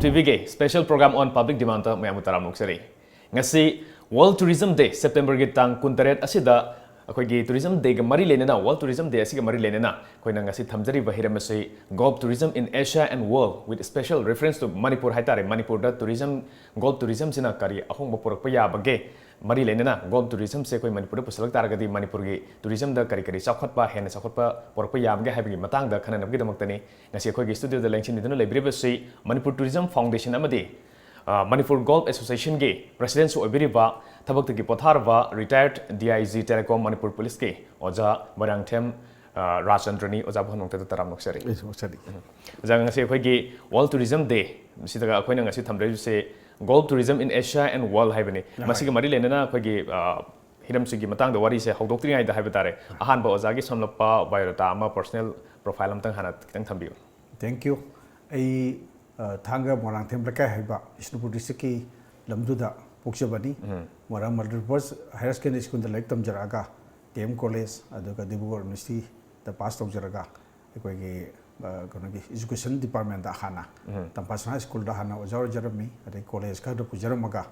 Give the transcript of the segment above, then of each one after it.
TOMTV के special program on public demand ता मैं मुताराम नुक्सरी ngasi World Tourism Day September की tang kuntaret asida अखोई की tourism day के मरी लेने ना World Tourism Day असी के मरी लेने ना कोई ना ngasi थमजरी बहिरम से golf tourism in Asia and world with special reference to Manipur है तारे Manipur दा tourism golf tourism से ना करी अखों बपुरक पे या बगे मरी लेने ना golf tourism से कोई Manipur पुसलक तार गदी Manipur की tourism दा करी करी चौखट पा है न चौखट पा पुरक पे या बगे है बगी मतंग दा खनन नबगी दमकतनी ngasi अखोई की studio दा लेंचिन निदनो लाइब्रेरी से Manipur Tourism Foundation अमदी Manipur Golf Association के प्रेसिडेंट ओइबिरिबा थबक की पोथारबा retired DIG Telecom Manipur Police के ओजा Moirangthem Rachandra ओजा भनोंगते तराम नोक्सरी ओजा ngasi अखोई की World Tourism Day सिदगा अखोइना ngasi थमरे से Golf Tourism in Asia and World हाइबनी मसिग मरी लेनेना अखोई की हिरम सिगी मतंग द वारी से हौदोक्त्रिङाइ द हाइब तारे अहानबा ओजा की समलपा बायोडाटा अमा पर्सनल प्रोफाइल अमतंग हाना खितंग थम्बियो थैंक यू थांगा मोरांगथेम रका हाइबा बिष्णुपुर डिस्ट्रिक्ट की लमदुदा पोक्चबनी Moirang multipurpose higher secondary school द लाइक तमजरागा TM कॉलेज अदुगा दिब्रुगढ़ यूनिवर्सिटी द पास तौजरागा अखोइगी कनोगी एजुकेशन डिपार्टमेंट दा हाना तंपासना स्कूल दा हाना ओजार जरमी अदे कॉलेज का द पुजरमगा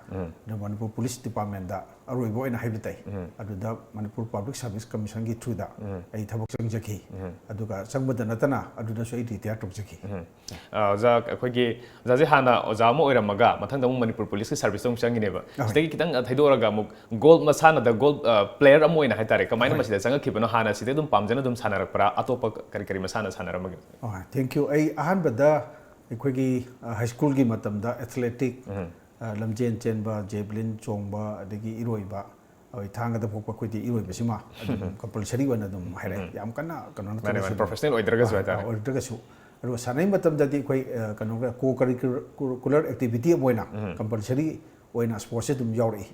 द मणिपुर पुलिस डिपार्टमेंट दा अरोइबो इन हाइबताई अदुदा मणिपुर पब्लिक सर्विस कमीशन की थ्रू दा आई थबक संजकी अदुगा संबद नतना अदुदा सोई रिटायर तौजकी ओजा अखोइगी जाजे हाना ओजा मो ओइरमगा मथंग दम मणिपुर पुलिस की सर्विस तंग संगिनेबा सिदगी कितंग थैदोरगा मुक गोल्ड मसाना द गोल्ड प्लेयर अमो इन हाइतारे कमाइना मसिदा संगखिबनो हाना सिदे दुम पामजना दुम सानारकपरा अतोप करी करी मसाना सानारमगे थैंक यू अहनबदा अखोइगी हाई स्कूल की मतमदा एथलेटिक लमजेन चेनबा जेवलिन चोंबा अदगी इरोइबा थांगदा पोकपा कोइदी इरोइबसिमा कंपलसरी वना दम हाइरे याम कन्ना कनो प्रोफेशनल ओइदरगस वाइता ओइदरगसु अरो सानै मतमददी कोइ कनो को करिकुलर एक्टिविटी अमोइना कंपलसरी ओइना स्पोर्ट्स दुम यावरी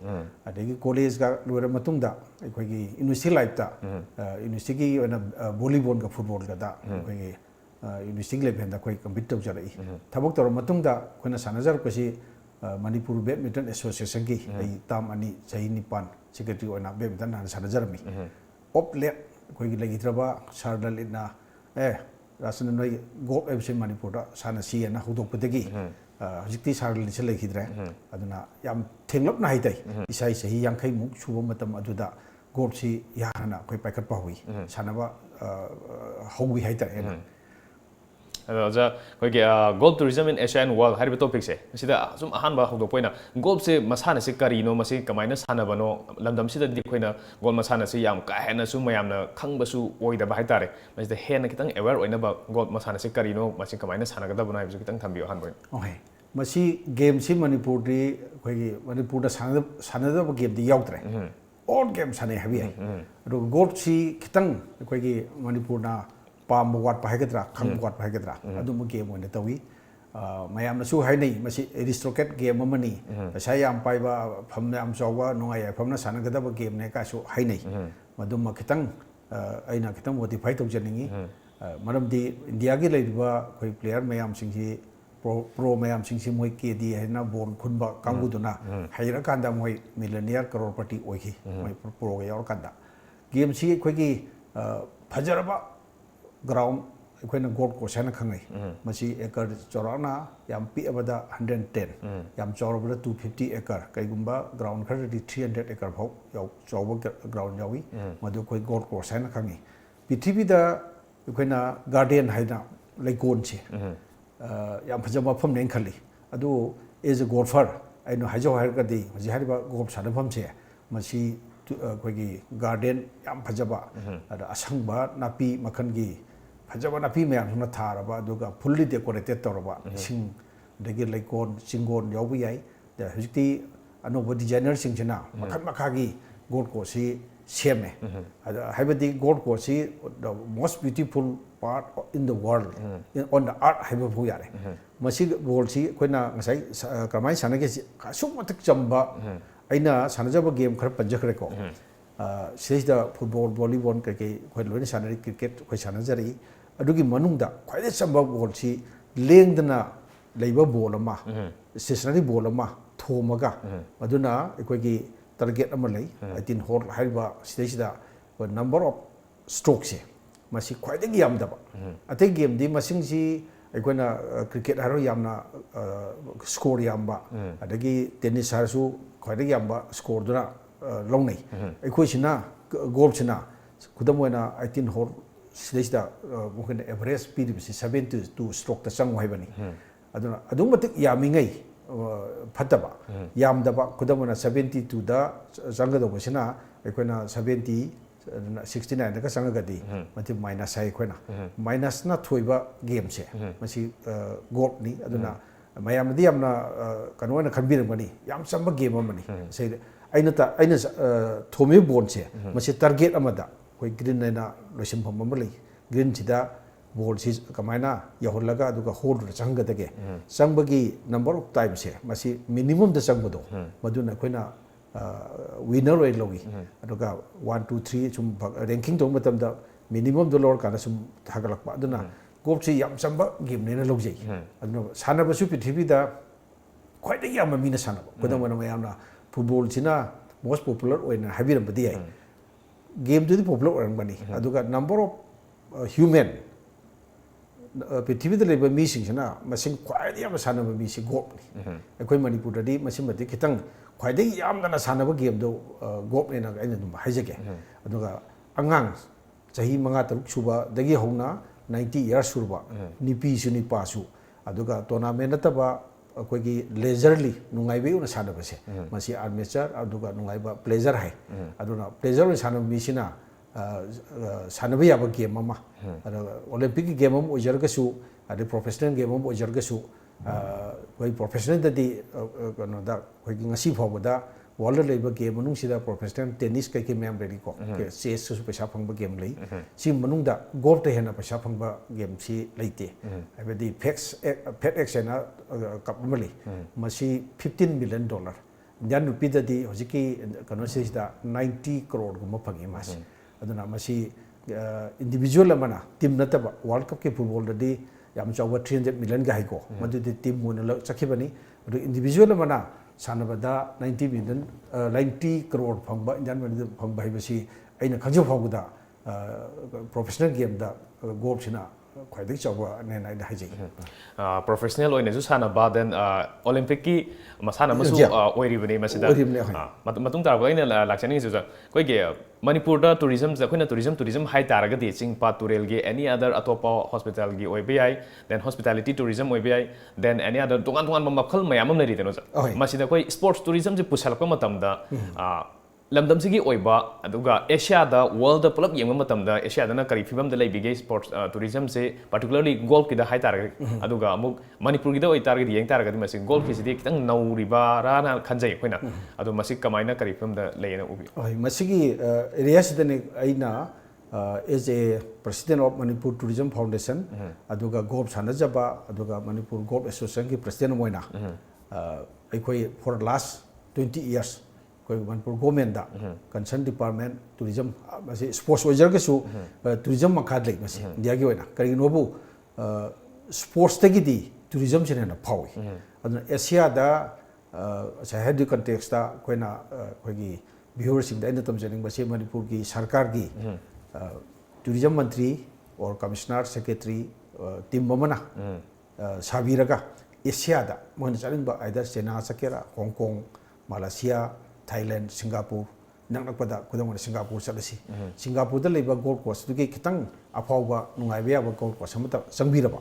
अदगी कॉलेज का लोरा मतुंगदा अखोइगी यूनिवर्सिटी लाइफ ता यूनिवर्सिटी की ओइना वॉलीबॉल का फुटबॉल का दा अखोइगी यूनिवर्सिटी लेवल दा कोई कम्पीट तौजरई थबक तौर मतुंगदा कोइना सानजरपसि मणिपुर बैडमिंटन एसोसिएशन की ताम अनि चही निपान सेक्रेटरी ओइना बैडमिंटन हान सानजरमी ऑप लेट कोइगी लेगित्रबा सारदलिना रासन नोय गोप एबसे मणिपुर दा सानसी ना हुदोकपदगी हजिक्ति सारदलि से लेखिद्रे अदुना याम थेंगलपना हाइतै इसाई सही यांखै मुक सुबो मतम अदुदा गोप सी याना कोइ पाइखत पाहुई सानबा हौबी हाइतै ओजा कोइगी golf tourism in Asia and world हाइब टॉपिक से सिदा सुम अहानबा हौदोपोइना गोल्फ से मसाना से करीनो मसी कमाइना सानबनो लमदम सिदा दि खोइना गोल्फ मसाना से याम का हेना सु मयामना खंगबसु ओइदबा हाइतारे मसिदा हेना कितंग अवेयर ओइनबा गोल्फ मसाना से करीनो मसी कमाइना सानगदबनो हाइबसु कितंग थम्बियो हानबोय ओके मसी गेम सी मणिपुर दी खोइगी मणिपुर दा सानदब गेम दी याउत्रे ऑल गेम साने हबी है गोल्फ सी कितंग खोइगी मणिपुर ना पाम वाट पाइगद्रा खंग वाट पाइगद्रा अदुम गेम ओइना तवी मयामनसु हाइनै मसी एरिस्टोक्रेट गेम अमनी पैसा याम पाइबा फम याम चौबा नोंगाय फमना सानगदब गेम ने कासु हाइनै मदुम खितंग अइना खितंग मोटिफाई तौजनिंगी मरमदि इंडिया की लेबा कोई प्लेयर मयाम सिंगि प्रो मयाम सिंगि मोय केडी हैना बोन खुनबा कांगुदुना हाइरा कांदा मोय मिलियनियर करोड़पति ओइखि मोय प्रो यावर कांदा गेम सी खोइगी फजरबा ग्राउंड अखोइना गोल्ड कोर्स है खंगै मसी एकर चौराना याम पिअबदा 110 याम चौरबदा 250 एकर कईगुंबा ग्राउंड खरदी 300 एकर भाव याव चौब ग्राउंड यावी मदु कोइ गोल्ड कोर्स है खंगै पृथ्वीदा अखोइना गार्डन हाइना लेकोन से याम फजबा फम नें खली अदु एज अ गोल्फर आइनो हाइजो हाइरगदी हजि हारिबा गोल्फ सानफम से मसी कोइगी गार्डन याम फजबा अदा असंगबा नापी मखनगी फजबा नापी मैम सुना थारबा अदुगा फुल्ली डेकोरेटेड तौरबा सिंग दगी लेकोन सिंगोन यावबि याई the हजिति अनोबो designer सिंगजना Makhan मखागी gold course सेमे अदा हाइबदी gold course the most beautiful part in the world on the earth हाइबो भु यारे मसी गोल्ड सी कोइना ngasai कमाई सानगे सुम मथक चंबा अइना सानजब गेम खर पंजखरेको सिदा फुटबॉल वॉलीबॉल कई कोइ लोइन सानरी क्रिकेट कोइ सानजरी अदुगी मनुंगदा ख्वाइदे चंबा गोल सी लेंगदना लेबा बॉल अमा स्टेशनरी बॉल अमा थोमगा अदुना अखोइगी टारगेट अमा लई 18 होल हाइबा सिदा नंबर ऑफ स्ट्रोक से मसी ख्वाइदे यामदबा अते गेम दी मसिंग सी ꯑꯩꯈꯣꯏꯅ ꯀ꯭ꯔꯤꯀꯦꯠ ꯍꯥꯏꯔꯣ ꯌꯥꯝꯅ ꯁ꯭ꯀꯣꯔ ꯌꯥꯝꯕ ꯑꯗꯒꯤ ꯇꯦꯅꯤꯁ ꯍꯥꯏꯔꯁꯨ ꯈ꯭ꯋꯥꯏꯗꯒꯤ ꯌꯥꯝꯕ ꯁ꯭ꯀꯣꯔꯗꯨꯅ ꯂꯧꯅꯩ ꯑꯩꯈꯣꯏꯁꯤꯅ ꯒꯣꯜꯐꯁꯤꯅ ꯈꯨꯗꯝ ꯑꯣꯏꯅ 18 ꯍꯣꯜ ꯁꯤꯗꯩꯁꯤꯗ ꯃꯈꯣꯏꯅ ꯑꯦꯚꯔꯦꯖ ꯄꯤꯔꯤꯕꯁꯤ 72 ꯁ꯭ꯇ꯭ꯔꯣꯛꯇ ꯆꯪꯉꯨ ꯍꯥꯏꯕꯅꯤ ꯑꯗꯨꯅ ꯑꯗꯨꯛ ꯃꯇꯤꯛ ꯌꯥꯝꯃꯤꯉꯩ ꯐꯠꯇꯕ ꯌꯥꯝꯗꯕ ꯈꯨꯗꯝ ꯑꯣꯏꯅ 72ꯗ ꯆꯪꯒꯗꯧꯕꯁꯤ나 ꯑꯩꯈꯣꯏꯅ 70 69ꯗꯒ ꯆꯪꯉꯒꯗꯤ ꯃꯁꯤ ꯃꯥꯏꯅꯁ ꯍꯥꯏ ꯑꯩꯈꯣꯏꯅ ꯃꯥꯏꯅꯁꯅ ꯊꯣꯏꯕ ꯒꯦꯝꯁꯦ ꯃꯁꯤ ꯒꯣꯜꯐꯅꯤ ꯑꯗꯨꯅ ꯃꯌꯥꯝꯅꯗꯤ ꯌꯥꯝꯅ ꯀꯩꯅꯣ ꯑꯣꯏꯅ ꯈꯟꯕꯤꯔꯝꯒꯅꯤ ꯌꯥꯝ ꯆꯝꯕ ꯒꯦꯝ ꯑꯃꯅꯤ ꯁꯤꯗ ꯑꯩꯅ ꯊꯣꯝꯃꯤꯕ ꯕꯣꯜꯁꯦ ꯃꯁꯤ ꯇꯥꯔꯒꯦꯠ ꯑꯃꯗ ꯑꯩꯈꯣꯏ ꯒ꯭ꯔꯤꯟ ꯍꯥꯏꯅ ꯂꯣꯏꯁꯤꯟꯐꯝ ꯑꯃ ꯂꯩ ꯒ꯭ꯔꯤꯟꯁꯤꯗ ꯕꯣꯜꯁꯤ ꯀꯃꯥꯏꯅ ꯌꯧꯍꯜꯂꯒ ꯑꯗꯨꯒ ꯍꯣꯜꯗꯨꯗ ꯆꯪꯍꯟꯒꯗꯒꯦ ꯆꯪꯕꯒꯤ ꯅꯝꯕꯔ ꯑꯣꯐ ꯇꯥꯏꯝꯁꯦ ꯃꯁꯤ ꯃꯤꯅꯤꯃꯝꯗ ꯆꯪꯕꯗꯣ ꯃꯗꯨꯅ ꯑꯩꯈꯣꯏꯅ ꯋꯤꯅꯔ ꯑꯣꯏꯅ ꯂꯧꯏ ꯑꯗꯨꯒ 1 2 3 ꯁꯨꯝ ꯔꯦꯡꯀꯤꯡ ꯇꯧꯕ ꯃꯇꯝꯗ ꯃꯤꯅꯤꯃꯝꯗꯣ ꯂꯧꯔꯀꯥꯟꯗ ꯁꯨꯝ ꯊꯥꯒꯠꯂꯛꯄ ꯑꯗꯨꯅ ꯒꯣꯜꯐꯁꯤ ꯌꯥꯝ ꯆꯝꯕ ꯒꯦꯝꯅꯦꯅ ꯂꯧꯖꯩ ꯑꯗꯨꯅ ꯁꯥꯟꯅꯕꯁꯨ ꯄ꯭ꯔꯤꯊꯤꯕꯤꯗ ꯈ꯭ꯋꯥꯏꯗꯒꯤ ꯌꯥꯝꯕ ꯃꯤꯅ ꯁꯥꯟꯅꯕ ꯈꯨꯗꯝ ꯑꯣꯏꯅ ꯃꯌꯥꯝꯅ ꯐꯨꯠꯕꯣꯜꯁꯤꯅ ꯃꯣꯁ ꯄꯣꯄꯨꯂꯔ ꯑꯣꯏꯅ ꯍꯥꯏꯕꯤꯔꯝꯕꯗꯤ ꯌꯥꯏ ꯒꯦꯝꯗꯨꯗꯤ ꯄꯣꯄꯨꯂꯔ ꯑꯣꯏꯔꯝꯒꯅꯤ ꯑꯗꯨꯒ ꯅꯝꯕꯔ ꯑꯣꯐ ꯍ꯭ꯌꯨꯃꯦꯟ ꯄ꯭ꯔꯤꯊꯤꯕꯤꯗ ꯂꯩꯕ ꯃꯤꯁꯤꯡꯁꯤꯅ ꯃꯁꯤꯡ ꯈ꯭ꯋꯥꯏꯗꯒꯤ ꯌꯥꯝꯅ ꯁꯥꯟꯅꯕ ꯃꯤꯁꯤ ꯒꯣꯜꯐꯅꯤ ꯑꯩꯈꯣꯏ ꯃꯅꯤꯄꯨꯔꯗꯗꯤ ꯃꯁꯤꯃꯗꯤ ꯈꯤꯇꯪ ꯈ꯭ꯋꯥꯏꯗꯒꯤ ꯌꯥꯝꯅ ꯁꯥꯟꯅꯕ ꯒꯦꯝꯗꯣ ꯒꯣꯜꯐꯅꯦꯅ ꯑꯩꯅ ꯑꯗꯨꯝ ꯍꯥꯏꯖꯒꯦ ꯑꯗꯨꯒ ꯑꯉꯥꯡ ꯆꯍꯤ 5-6 ꯁꯨꯕꯗꯒꯤ ꯍꯧꯅ 90 ꯏꯌꯔꯁ ꯁꯨꯔꯕ ꯅꯨꯄꯤꯁꯨ ꯅꯨꯄꯥꯁꯨ ꯑꯗꯨꯒ ꯇꯣꯔꯅꯥꯃꯦꯟ ꯅꯠꯇꯕ ꯑꯩꯈꯣꯏꯒꯤ ꯂꯦꯖꯔꯂꯤ ꯅꯨꯡꯉꯥꯏꯕ ꯑꯣꯏꯅ ꯁꯥꯟꯅꯕꯁꯦ ꯃꯁꯤ ꯑꯥꯔꯃꯦꯆꯔ ꯑꯗꯨꯒ ꯅꯨꯡꯉꯥꯏꯕ ꯄ꯭ꯂꯦꯖꯔ ꯍꯥꯏ ꯑꯗꯨꯅ ꯄ꯭ꯂꯦꯖꯔ ꯑꯣꯏꯅ ꯁꯥꯟꯅꯕ ꯃꯤꯁꯤꯅ ꯁꯥꯟꯅꯕ ꯌꯥꯕ ꯒꯦꯝ ꯑꯃ ꯑꯗꯨꯒ ꯑꯣꯂꯦꯝꯄꯤꯛꯀꯤ ꯒꯦꯝ ꯑꯃ ꯑꯣꯏꯖꯔꯒꯁꯨ ꯑꯗꯩ ꯄ꯭ꯔꯣꯐꯦꯁꯅꯦꯜ ꯒꯦꯝ ꯑꯃ ꯑꯣꯏꯖꯔꯒꯁꯨ ꯑꯩꯈꯣꯏ ꯄ꯭ꯔꯣꯐꯦꯁꯅꯦꯜꯗꯗꯤ ꯀꯩꯅꯣꯗ ꯑꯩꯈꯣꯏꯒꯤ ꯉꯁꯤ ꯐꯥꯎꯕꯗ ꯋꯥꯔꯜꯗ ꯂꯩꯕ ꯒꯦꯝ ꯃꯅꯨꯡꯁꯤꯗ ꯄ꯭ꯔꯣꯐꯦꯁꯅꯦꯜ ꯇꯦꯅꯤꯁ ꯀꯩꯀꯩ ꯃꯌꯥꯝ ꯂꯩꯔꯤꯀꯣ ꯆꯦꯁꯇꯁꯨ ꯄꯩꯁꯥ ꯐꯪꯕ ꯒꯦꯝ ꯂꯩ ꯁꯤ ꯃꯅꯨꯡꯗ ꯒꯣꯜꯐꯇ ꯍꯦꯟꯅ ꯄꯩꯁꯥ ꯐꯪꯕ ꯒꯦꯝꯁꯤ ꯂꯩꯇꯦ ꯍꯥꯏꯕꯗꯤ ꯐꯦꯠ ꯑꯦꯛꯁ ꯍꯥꯏꯅ ꯀꯞ ꯑꯃ ꯂꯩ ꯃꯁꯤ $15 ꯃꯤꯂꯤꯌꯟ ꯏꯟꯗꯤꯌꯥꯟ ꯔꯨꯄꯤꯗꯗꯤ ꯍꯧꯖꯤꯛꯀꯤ ꯀꯩꯅꯣꯁꯤꯗ 90 ꯀ꯭ꯔꯣꯔꯒꯨꯝꯕ ꯐꯪꯉꯤ ꯃꯥꯁꯤ ꯑꯗꯨꯅ ꯃꯁꯤ ꯏꯟꯗꯤꯕꯤꯖꯨꯋꯦꯜ ꯑꯃꯅ ꯇꯤꯝ ꯅꯠꯇꯕ ꯋꯥꯔꯜड ꯀꯞꯀꯤ ꯐꯨꯠꯕꯣꯜꯗꯗꯤ ꯌꯥꯝ ꯆꯥꯎꯕ 300 ꯃꯤꯂꯤꯌꯟꯒ ꯍꯥꯏꯀꯣ ꯃꯗꯨꯗꯤ ꯇꯤꯝ ꯑꯣꯏꯅ ꯆꯠꯈꯤꯕꯅꯤ ꯑꯗꯨ ꯏꯟꯗꯤꯕꯤꯖꯨꯋꯦꯜ ꯑꯃꯅ ꯁꯥꯟꯅꯕꯗ 90 ꯀ꯭ꯔꯣꯔ ꯐꯪꯕ ꯏꯟꯗꯤꯌꯥꯟ ꯃꯅꯤꯗ ꯐꯪꯕ ꯍꯥꯏꯕꯁꯤ ꯑꯩꯅ ꯈꯪꯖꯕ ꯐꯥꯎꯕꯗ ꯄ꯭ꯔꯣꯐꯦꯁꯅꯦꯜ ꯒꯦꯝꯗ ꯒꯣꯜꯐꯁꯤꯅ ꯈ꯭ꯋꯥꯏꯗꯒꯤ ꯆꯥꯎꯕꯅꯦꯅ ꯑꯩꯅ ꯍꯥꯏꯖꯩ ꯄ꯭ꯔꯣꯐꯦꯁꯅꯦꯜ ꯑꯣꯏꯅꯁꯨ ꯁꯥꯟꯅꯕ ꯗꯦꯟ ꯑꯣꯂꯦꯝꯄꯤꯛꯀꯤ ꯃꯁꯥꯟꯅ ꯑꯃꯁꯨ ꯑꯣꯏꯔꯤꯕꯅꯤ ꯃꯁꯤꯗ ꯃꯇꯨꯡ ꯇꯥꯔꯛꯄ ꯑꯩꯅ ꯂꯥꯛꯆꯅꯤꯡꯉꯤꯁꯤꯁꯨ ꯑꯩꯈꯣꯏꯒꯤ ꯃꯅꯤꯄꯨꯔꯗ ꯇꯨꯔꯤꯖꯝꯁꯦ ꯑꯩꯈꯣꯏꯅ ꯇꯨꯔꯤꯖꯝ ꯍꯥꯏ ꯇꯥꯔꯒꯗꯤ ꯆꯤꯡ ꯄꯥꯠ ꯇꯨꯔꯦꯜꯒꯤ ꯑꯦꯅꯤ ꯑꯗꯔ ꯑꯇꯣꯞꯄ ꯍꯣꯁꯄꯤꯇꯥꯜꯒꯤ ꯑꯣꯏꯕ ꯌꯥꯏ ꯗꯦꯟ ꯍꯣꯁꯄꯤꯇꯥꯂꯤꯇꯤ ꯇꯨꯔꯤꯖꯝ ꯑꯣꯏꯕ ꯌꯥꯏ ꯗꯦꯟ ꯑꯦꯅꯤ ꯑꯗꯔ ꯇꯣꯉꯥꯟ ꯇꯣꯉꯥꯟꯕ ꯃꯈꯜ ꯃꯌꯥꯝ ꯑꯃ ꯂꯩꯔꯤꯗꯅ ꯃꯁꯤꯗ ꯑꯩꯈꯣꯏ ꯁ꯭ꯄꯣꯔꯠꯁ ꯇꯨꯔꯤꯖꯝꯁꯦ ꯄꯨꯁꯜꯂꯛꯄ ꯃꯇꯝꯗ ꯂꯝꯗꯝꯁꯤꯒꯤ ꯑꯣꯏꯕ ꯑꯗꯨꯒ ꯑꯦꯁꯤꯌꯥꯗ ꯋꯥꯔꯜꯗ ꯄꯨꯂꯞ ꯌꯦꯡꯕ ꯃꯇꯝꯗ ꯑꯦꯁꯤꯌꯥꯗꯅ ꯀꯔꯤ ꯐꯤꯕꯝꯗ ꯂꯩꯕꯤꯒꯦ ꯁ꯭ꯄꯣꯔꯠꯁ ꯇꯨꯔꯤꯖꯝꯁꯦ ꯄꯥꯔꯇꯤꯀꯨꯂꯔꯂꯤ ꯒꯣꯜꯐꯀꯤꯗ ꯍꯥꯏꯇꯥꯔꯒꯗꯤ ꯑꯗꯨꯒ ꯑꯃꯨꯛ ꯃꯅꯤꯄꯨꯔꯒꯤꯗ ꯑꯣꯏꯇꯥꯔꯒꯗꯤ ꯌꯦꯡ ꯇꯥꯔꯒꯗꯤ ꯃꯁꯤ ꯒꯣꯜꯐꯀꯤꯁꯤꯗꯤ ꯈꯤꯇꯪ ꯅꯧꯔꯤꯕꯔꯥꯅ ꯈꯟꯖꯩ ꯑꯩꯈꯣꯏꯅ ꯑꯗꯣ ꯃꯁꯤ ꯀꯃꯥꯏꯅ ꯀꯔꯤ ꯐꯤꯕꯝꯗ ꯂꯩꯌꯦꯅ ꯎꯕꯤ ꯃꯁꯤꯒꯤ ꯑꯦꯔꯤꯌꯥꯁꯤꯗꯅꯤ ꯑꯩꯅ as a president of Manipur Tourism Foundation aduga golf sanajaba aduga Manipur Golf Association ki president moina aikoi for the last 20 years koi Manipur government da concern department tourism masi sports oijar ke su tourism makhad lei masi india gi oina kari no bu sports te gi di tourism chene na phawi aduna asia da sahad context da koina koi gi viewers sing da ina tam janing basi Manipur ki sarkar gi tourism mantri or commissioner secretary team mamana sabiraga asia da mon charing ba either china sakera hong kong malaysia thailand singapore naknakpada kudamona singapore chalasi singapore da leiba golf course du ki kitang afawba nungaiba yaba golf course amata sangbiraba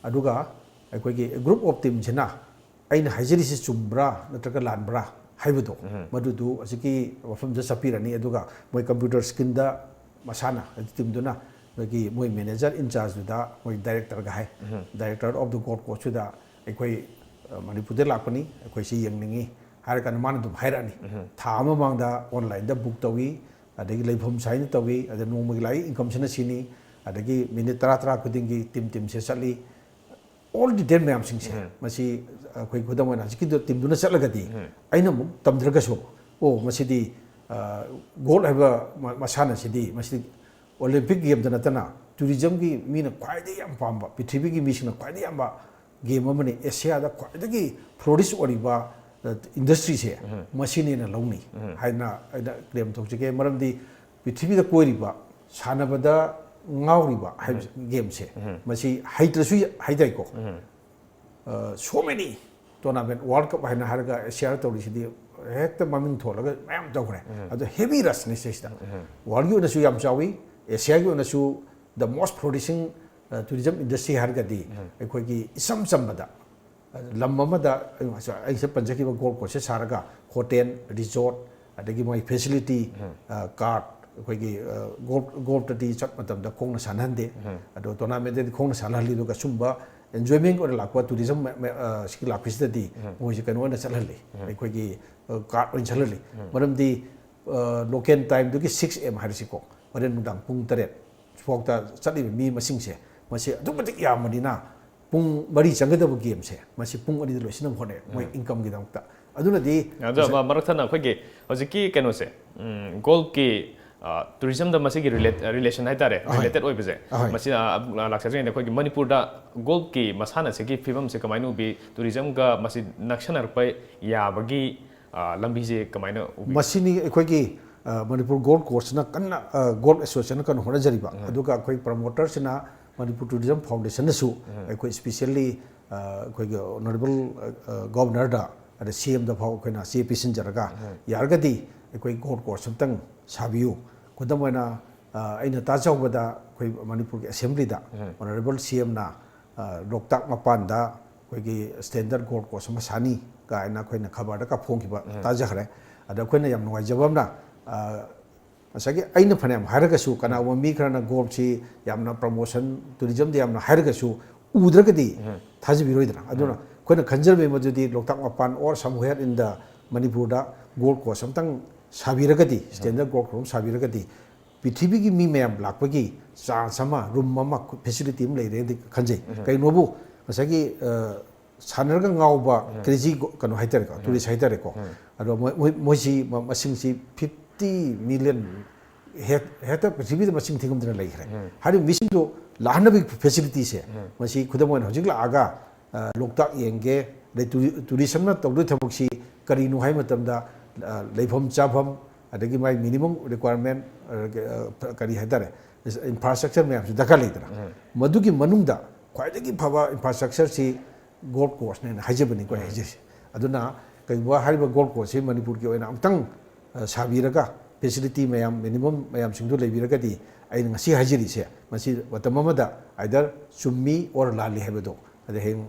aduga aikoi gi group of team jina aina hajiri si chumbra natraga lanbra haibudo madudu asiki wafam da sapirani aduga moi computer screen da masana team duna gi moi manager in charge da moi director ga hai director of the golf course da aikoi manipur da lakpani aikoi si yengningi har kan man dum hairani tha ama mangda online da book tawi adagi leifam sign tawi ada nomagi lai income sina sini adagi minute 30 kudingi team se sali all the den mayam sing se masi akoi khudam na jiki do team duna chatlagadi aina mu tamdraga so o masidi goal haba masana sidi masi olympic game da natana tourism gi mina khwaide yam pamba prithibi gi misina khwaide yam ba game amani asia da khwaide flourish oriba industry se machine na lawni haina claim thokjige maramdi prithibi da koiriba sanabada ngawriba game se masi haitrasu haidai ko so many tournament world cup haina harga share tawri sidi hekta maming tholaga mayam tawre adu heavy rush necessita world yu na su yam chawi asia yu na su the most producing tourism industry harga di ekoi gi isam sambada lam amada ai se panjaki ba golf course saraga hotel resort adagi mai facility card ekoi gi golf tadi chat matam da khongna sanhande ado tournament de khongna sanhali do ka sumba enjoyment or lakwa tourism skill office di moi je kan wona chalali ekoi gi card on chalali maram di local time do ki 6 am harisi ko maden mudang pung 3 fokta chali mi masing se masi adu matik yamadina pung mari changadaba game se masi pung ani loisinam hone moi income gi dangta aduna di adu marathana khoi hojiki keno se goal ki tourism da masi gi relation hai tare related oi bese masi laksa jeng khoi manipur da goal ki masana se gi fibam se kamainu bi tourism ga masi nakshanar pai ya bagi lambi je kamainu masi ni khoi gi manipur gold course na kanna gold association kan hona jariba aduga khoi promoter sina Manipur Tourism Foundation su especially honorable governor da ada CM da phau koina CP sinjaraga yargadi gold course samtang sabiu kodamana aina ta jawbada Manipur assembly da honorable CM na loktak mapan da standard gold course ma sani ka aina koina khabar da ka phongkiba ta jakhre ada koina yam nuai jabamna asagi aina phanam haragasu kana mi khana golf chi yamna promotion tourism de yamna haragasu udragadi thajibiroidra aduna koina khanjarbe madudi loktak mapan or somewhere in the Manipur da golf course samtang sabiragadi standard golf course sabiragadi pithibhi gi mi mayam lakpagi chance sama room mama facility am leire di khanjai kai nobu asagi sanarga ngauba crazy kanu haitare ko tourist haitare ko ado moisi masingsi 50 million hectare पृथ्वी द मसिंग थिगम दना लई खरे हारि missing दो लाहनबि facility से मसि खुदमन हजिक लागा लोकताक येंगे ले टूरिज्म ना तौदु थबुकसी करिनु हाय मतमदा लेफम चाफम अदगी माय मिनिमम रिक्वायरमेंट करी हायतारे इंफ्रास्ट्रक्चर में आपसे दका लेतरा मधुकी मनुंगदा ख्वाइदगी फबा इंफ्रास्ट्रक्चर सी गोल्फ कोर्स ने हाइजेबनि को हाइजे अदुना कइबा हारिबा गोल्फ कोर्स सी मणिपुर की ओइना अमतंग साबिरगा facility mayam minimum mayam singdu leibiragadi ai ngasi hajiri se masi watamamada either chummi or lali habado ade heng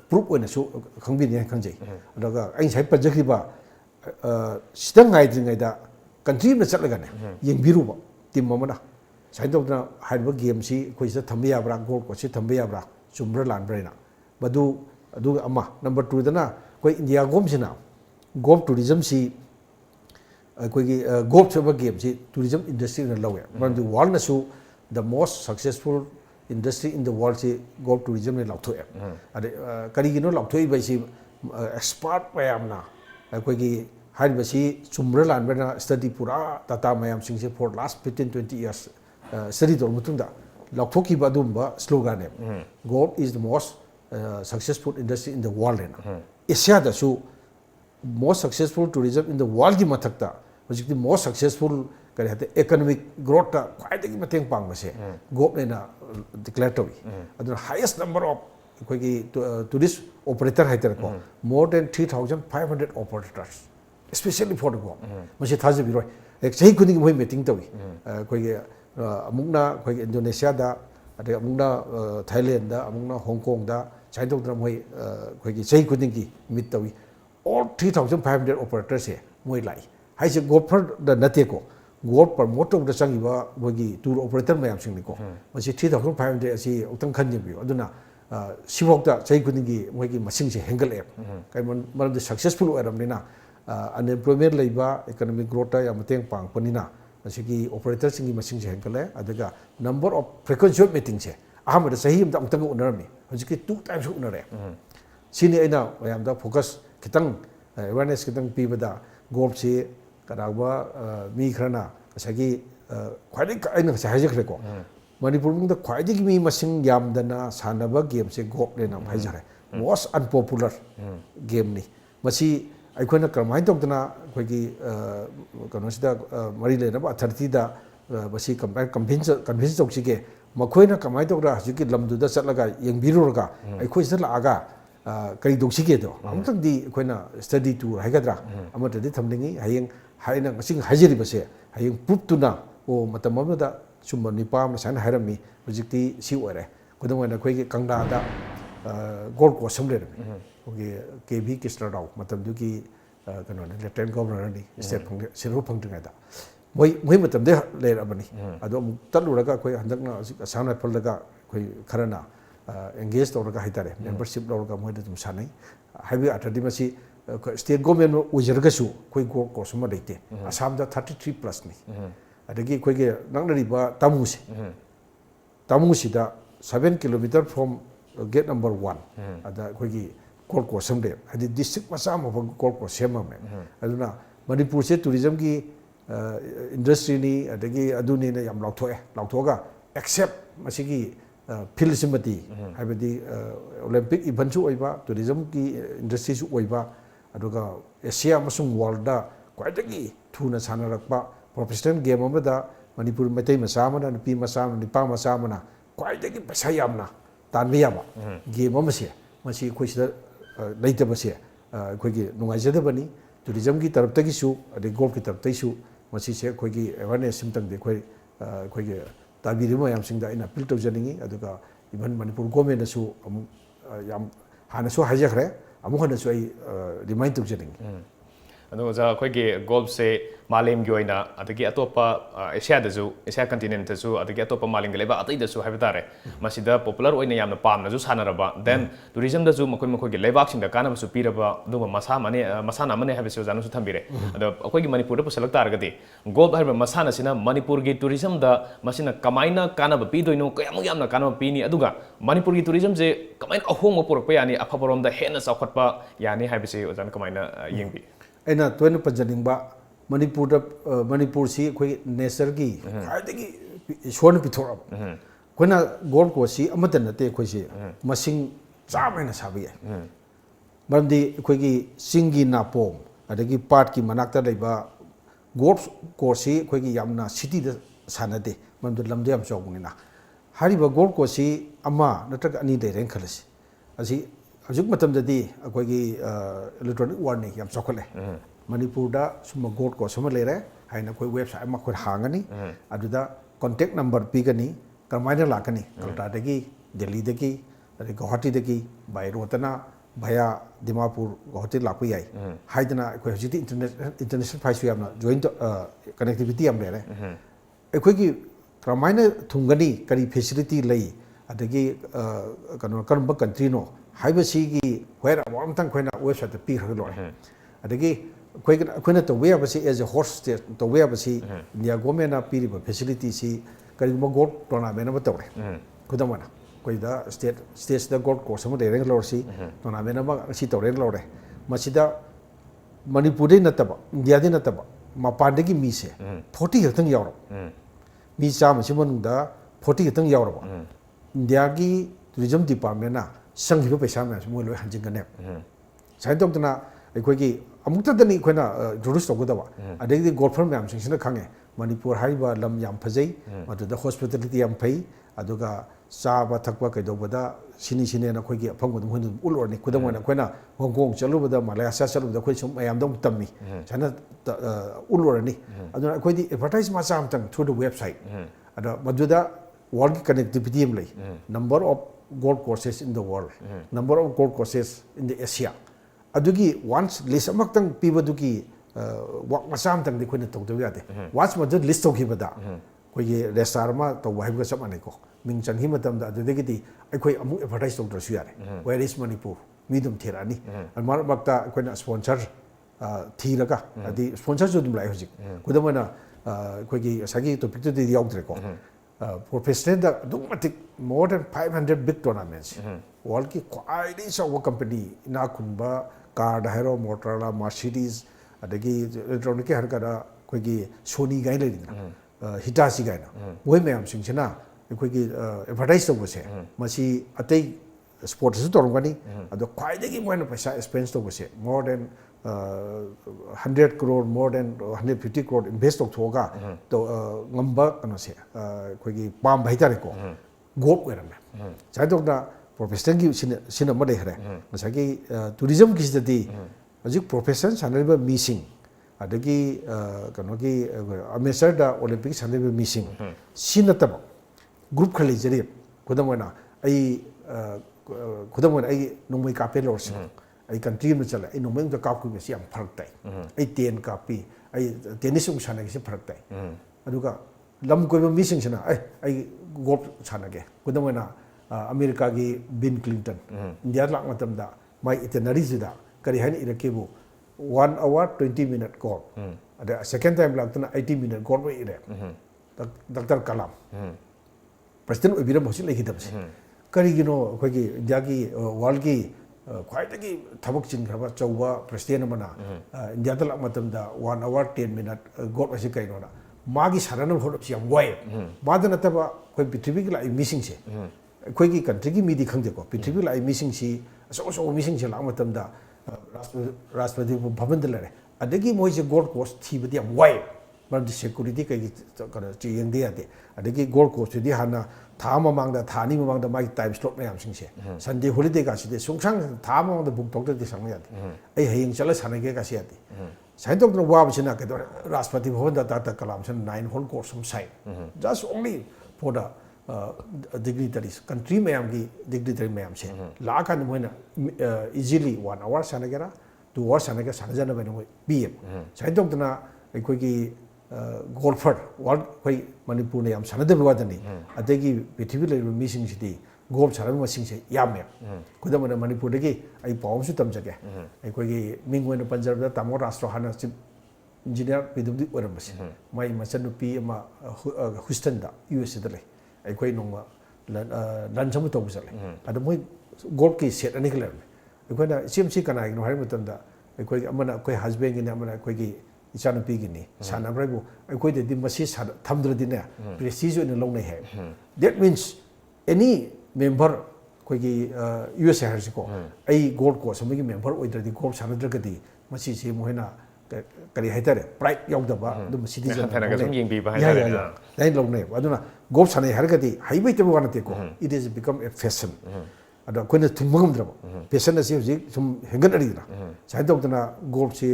proof oina su khangbi ne khangjai adaga ai sai pajakriba sidang ngai dringai da country na chatlaga ne yengbiruba team mamana sai dogna haiba game si koi sa thambi abra goal ko si thambi abra chumra lanbraina badu adu ama number 2 dana koi india gom sina golf tourism si golf game si tourism industry na lawe but the world na su the most successful industry in the world si golf tourism ne lautho ade kari gino lautho ba si expert mayam na hai ba si chumra lan ba na study pura tata mayam sing se for last 15-20 years study dor mutung da lautho ki ba dum ba slogan ne golf is the most successful industry in the world na asia da su most successful tourism in the world ki mathakta hojikti most successful kare hate economic growth ta khwaidagi mateng pangma se gop ne na declare to aduna highest number of koi tourist operator haiter ko more than 3500 operators especially for the go mase thaje biroi ek sei kuni moi meeting to koi amungna koi Indonesia da ade amungna Thailand da amungna Hong Kong da China da moi koi sei kuni ki meet to all 3500 operators se moi lai hai se golfer da nate ko golf promoter da changiba bogi tour operator mayam sing ni ko masi 3500 asi utang khan bi aduna sibokta chai kudingi moi gi masing se hengal app kai man the successful aram ni na unemployment leiba economic growth ya mateng pang panina masi gi operator sing gi masing se hengal adaga number of frequent meeting se ahmad sahi am utang unarami hojiki 2 times unare sini aina mayam da focus kitang awareness kitang pibada golf si kadawa mi khrana asagi khwadi aina sa hajakre ko manipur mung da khwadi mi masing yamdana sanaba game se golf le nam hajare most unpopular game ni masi aikona kramai tokdana khoi gi kono sida mari le na 30 da बसी कन्भिंस तौसीगे मखोइना कमाय तौरा हजिकी लमदुदा चलगा यंगबिरुरगा अखोइ लागा कई दोसीगे दो अमतंदी अखोइना study tour हाइगद्रा अमतदि थमलिंगी हयेंग हाइना ngasi हाइजरिबसे हयेंग प्रूफतुना ओ मतम अमदा सुम Nipah मसान हाइरमी हजिकती सी ओरे खुदमना अखोइगे कंगडादा gold course समलेर okay केबी किस्टराव मतमदुगी कनो lieutenant governor नि स्टेट सिरु फंगदंगादा मोई मतमदे लेरबनी अदो तलुरगा अखोइ हंदकना असम राइफलदगा अखोइ खरना एंगेज तौरगा हाइतारे मेंबरशिप लौरगा मोइद तुम सानै हाइबे अटदी मसी स्टेट गवर्नमेंट उजरगसु अखोइ गोल्ड कोर्स म लेते असमदा 33 प्लस नि अदगी अखोइगे नंगनरिबा तामुसिदा 7 किलोमीटर फ्रॉम गेट नंबर 1 अदा अखोइगी गोल्ड कोर्स समदे हदि डिस्ट्रिक्ट मसा म गोल्ड कोर्स सेममे अदुना मणिपुर से टूरिज्म की इंडस्ट्री नि अदगी अदुनि ने याम लाउथोगा एक्सेप्ट मसिगी फील्ड सिमती हाइबदी ओलंपिक इवेंट ओइबा टूरिज्म की इंडस्ट्री सु ओइबा अदुगा एशिया मसुंग वर्ल्ड दा क्वाइटगी थुना सानरकपा प्रोफेशनल गेम अमदा मणिपुर मैतै मसा मना नुपी मसा निपा मसा मना क्वाइटगी पैसा यामना तानबे याबा गेम अमसे मसी खोइसिदा लेइतबसे अखोइगी नुंगाइजदबनी टूरिज्म की तरफ तगिसु अदे गोल्फ की तरफ तैसु मसी से अखोइगी अवेयरनेस सिमतंग अखोइ अखोइगी ताबिरि मयामसिंगदा इन अपील तौजनिंगी अदुगा इवन मणिपुर गवर्नमेंटसु याम हानसु हाइजखरे अमु हनसु आई रिमाइंड तौजनिंगी अदो जा अखोइगी गोल्फ से मालेम की ओइना अदगी अतोपा एशिया कंटिनेंट दसु अदगी अतोपा मालिंग लेबा अतै दसु हाइबतारे मसिदा पॉपुलर ओइना यामना पामनाजु सानरबा देन टूरिज्म दसु मखोइ लेबाक सिंदा कानबसु पीरबा दुबा मसाना मने हाइबसु जानुसु थंबिरे अदो अखोइगी मणिपुर दा पुसलक तारगदी गोल्फ हाइबा मसाना सिना मणिपुर की टूरिज्म दा मसिना कमाइना कानबा पीदोइनो कयामु यामना कानबा पीनी अदुगा मणिपुर की टूरिज्म जे कमाइन अहोंग पुरकपा यानी अफबरोम दा हेना चाखटपा यानी हाइबसे ओजान कमाइना येंबी ऐना तोयन पंजनिंगबा मणिपुर से अखोइ नेचर की खाइदगी ईश्वर पिथोरब कोना गोल्ड कोर्स सी अमत नते अखोइसे मसिंग चामेना साबि मरमदी अखोइगी सिंगी नापोम अदगी पार्ट की मनाक्ता लेबा गोल्फ कोर्स सी अखोइगी यामना सिटी द सानदे मरमदु लमदे याम चौगनिना हारिबा गोल्फ कोर्स सी अमा नत्रक अनि देरें खलसी असी हजुक मतमददी अखोइगी इलेक्ट्रॉनिक वार्निंग याम चौखले मणिपुर दा सुम गोल्ड कोर्स म लेरे हाइना कोई वेबसाइट म कोई हांगनी अदुदा कांटेक्ट नंबर पीगनी कमाइना लाकनी कलकत्ता दिल्ली गुवाहाटी बाय रोतना भया दिमापुर गुवाहाटी लापु याई हाइदना कोई हजिति इंटरनेशनल फ्लाइट यामना जॉइंट कनेक्टिविटी याम लेरे अखोइगी कमाइना थुंगनी करी फैसिलिटी लई अदगी कनो करम कंट्री नो हाइबसिगी वेर अमतंग खोइना वेबसाइट पी खग लोय अदगी अखोइना तौबे याबसी एज ए होस्ट स्टेट तौबे याबसी इंडिया गवर्नमेंट पीरिबा फैसिलिटी सी करिगुम गोल्ड टूर्नामेंट अमा तौरे खुदमना कोइदा स्टेट दा गोल्ड कोर्स अमा देरेंग लौरसी टूर्नामेंट अमा सी तौरेंग लौरे मसिदा मणिपुर नतबा इंडिया दे नतबा मपानदगी मी से 40 खतंग यावरो मी चामसी मनुंदा 40 खतंग यावरो इंडिया की टूरिज्म डिपार्टमेंट ना संघिबा पैसा में मोय लोय हंजिंगने साइन तौतना अखोइगी अमुक्तदनी अखोइना इंट्रोड्यूस तौगदबा अदगी गोल्फर मैम सिंगसिना खांगे मणिपुर हाइबा लम याम फजै मदुदा हॉस्पिटलिटी याम फै अदुगा चाबा थकपा कैदौबदा सिनेना अखोइगी अफंगदम होइन उलोरनी खुदमना अखोइना होंगकोंग चलुबदा मलायासा चलुबदा अखोइ सुम मयामदम तम्मी साना उलोरनी अदुना अखोइदी एडवर्टाइज माचा हमतंग थ्रू द वेबसाइट अदा मदुदा वर्ल्ड की कनेक्टिविटी एम लई number of golf courses in the world number of golf courses in the Asia अदुगी वंस लिस्ट अमक्तंग पीबदुगी वक मसाम तंग दि खोइना तौदब यादे वंस मदु लिस्ट तौखिबदा खोइगे रेस्टार मा तौ हाइबगा सब मानेको मिंग चंगी मतमदा अदुदगिदी अखोइ अमु एडवर्टाइज तौद्रसु यारे वेयर इज मणिपुर मीदुम थेरानी अमर मक्ता अखोइना स्पॉन्सर थीरगा अदि स्पॉन्सर जो दुम लाइ होजिक खुदमना अखोइगी सागी टॉपिक तो दि याउद्रेको प्रोफेशनल दा दुमतिक more than 500 big tournaments world की क्वाइडी सौ कंपनी इना खुनबा कार हाइरो मोटरला मर्सिडीज अदगी इलेक्ट्रॉनिक के हरकदा कोई सोनी गाय लेना हिटाची गायना मोय मैम सिंगना अखोइगी एडवर्टाइज तौबसे मसी अतै स्पोर्ट्स तौरगनी अदो ख्वाइदगी मोयना पैसा एक्सपेंस तौबसे more than 100 crore more than 150 crore invest of thoga to ngamba kano se koi gi pam bhai tare ko gop wera me chai tok da profession gi sin ma de hare masa gi tourism gi stati ajik profession sanaliba missing adagi kano gi amateur da olympic sanaliba missing sinataba group khali jari kodamona ai kodamona ai nongmai ka pe lor si ai country में चला ai नोमें तो काप कुछ याम फर्क ताई ai 10 copy ai tennis उन शाना किसी फर्क ताई अदुगा लम कोई में मिसिंग शना ai गोल्फ शाना के कुछ तो ना अमेरिका की बिल क्लिंटन इंडिया लाख मतलब दा माई इतनारी जिदा करी है नहीं रखे वो 1 hour 20 minute गोल्फ अदे second time लाख तो ना 80 minute गोल्फ में इरे डॉक्टर कलाम प्रेसिडेंट उबिरा बहुत लेखी तब से करी गिनो कोई की इंडिया की वर्ल्ड की ख्वाइदगी थबक चिनखरबा चौबा प्रेसिडेंट मना इंडिया तक मतलब 1 hour 10 minute गोल्फ ऐसे कहीं ना मागी साराना बहुत अच्छी वाई बाद न तब कोई पृथ्वी की लाई मिसिंग से कोई की कंट्री की मीडी खंग देखो पृथ्वी लाई मिसिंग सी असो मिसिंग से लाग मतलब राष्ट्रपति भवन दलरे अदगी मोई से गोल्ड कोस्ट थी बदी वाई मर सिक्योरिटी कई कन चेंग दे आते अदगी गोल्ड कोस्ट दी हाना था ममांग दा थानी ममांग दा माई टाइम स्लॉट में हमसिंग से संडे हॉलिडे का सिदे सुंगसांग था ममांग दा बुक डॉक्टर दे संग याते ए हेयिंग चला सानगे का सियाते साइन तो वाब सिना के राष्ट्रपति भवन दा ता कलाम सन 9 whole course some side just only for the dignitaries country ma'am की dignitary मैम से ला का नमोना easily 1 hour सानगेरा 2 hours सानगे सानजना बने हुए बीए साइन तो तना कोई की गोल्फर वर्ल्ड कोई मणिपुर ने हम सानदे बिवादनी अतेगी पृथ्वी ले मिसिंग सिटी गोल्फ सानब मसिंग से यामे खुद मन मणिपुर की आई पावम सु तमजगे आई कोई की मिंग वन पंजाब दा तामो राष्ट्र हाना चिफ इंजीनियर पिदुदी ओरमस माई मचन नुपी मा ह्यूस्टन दा यूएस दा ले आई कोई नोंग लंचम तो बजले अद मोय गोल्फ की सेट अनी कलर आई कोई ना सीएमसी कनाई नो हाय मतन दा आई कोई अमना कोई हस्बैंड की अमना कोई की इचान पीगिनी सानब्राइबो अखोई दि मसी थमद्रदिने प्रेसिज ओइन लौनै है दैट मीन्स एनी मेंबर कोई की यूएस हरसिको आई गोल्ड कोर्स अमगी मेंबर ओइद्रदि गोल्ड सानद्रगदि मसी से मोहना करी हाइतारे प्राइड याउदबा दुम सिटीजन थानगा सम यिंग बिबा हाइतारे नै लौनै अदुना गोल्ड सानै हरगदि हाइबैतबो वानतेको it is become a fashion अदा कोइना थुमगमद्रब फैशन असे हुजिक सुम हेंगनरिना साइदोक्तना गोल्ड से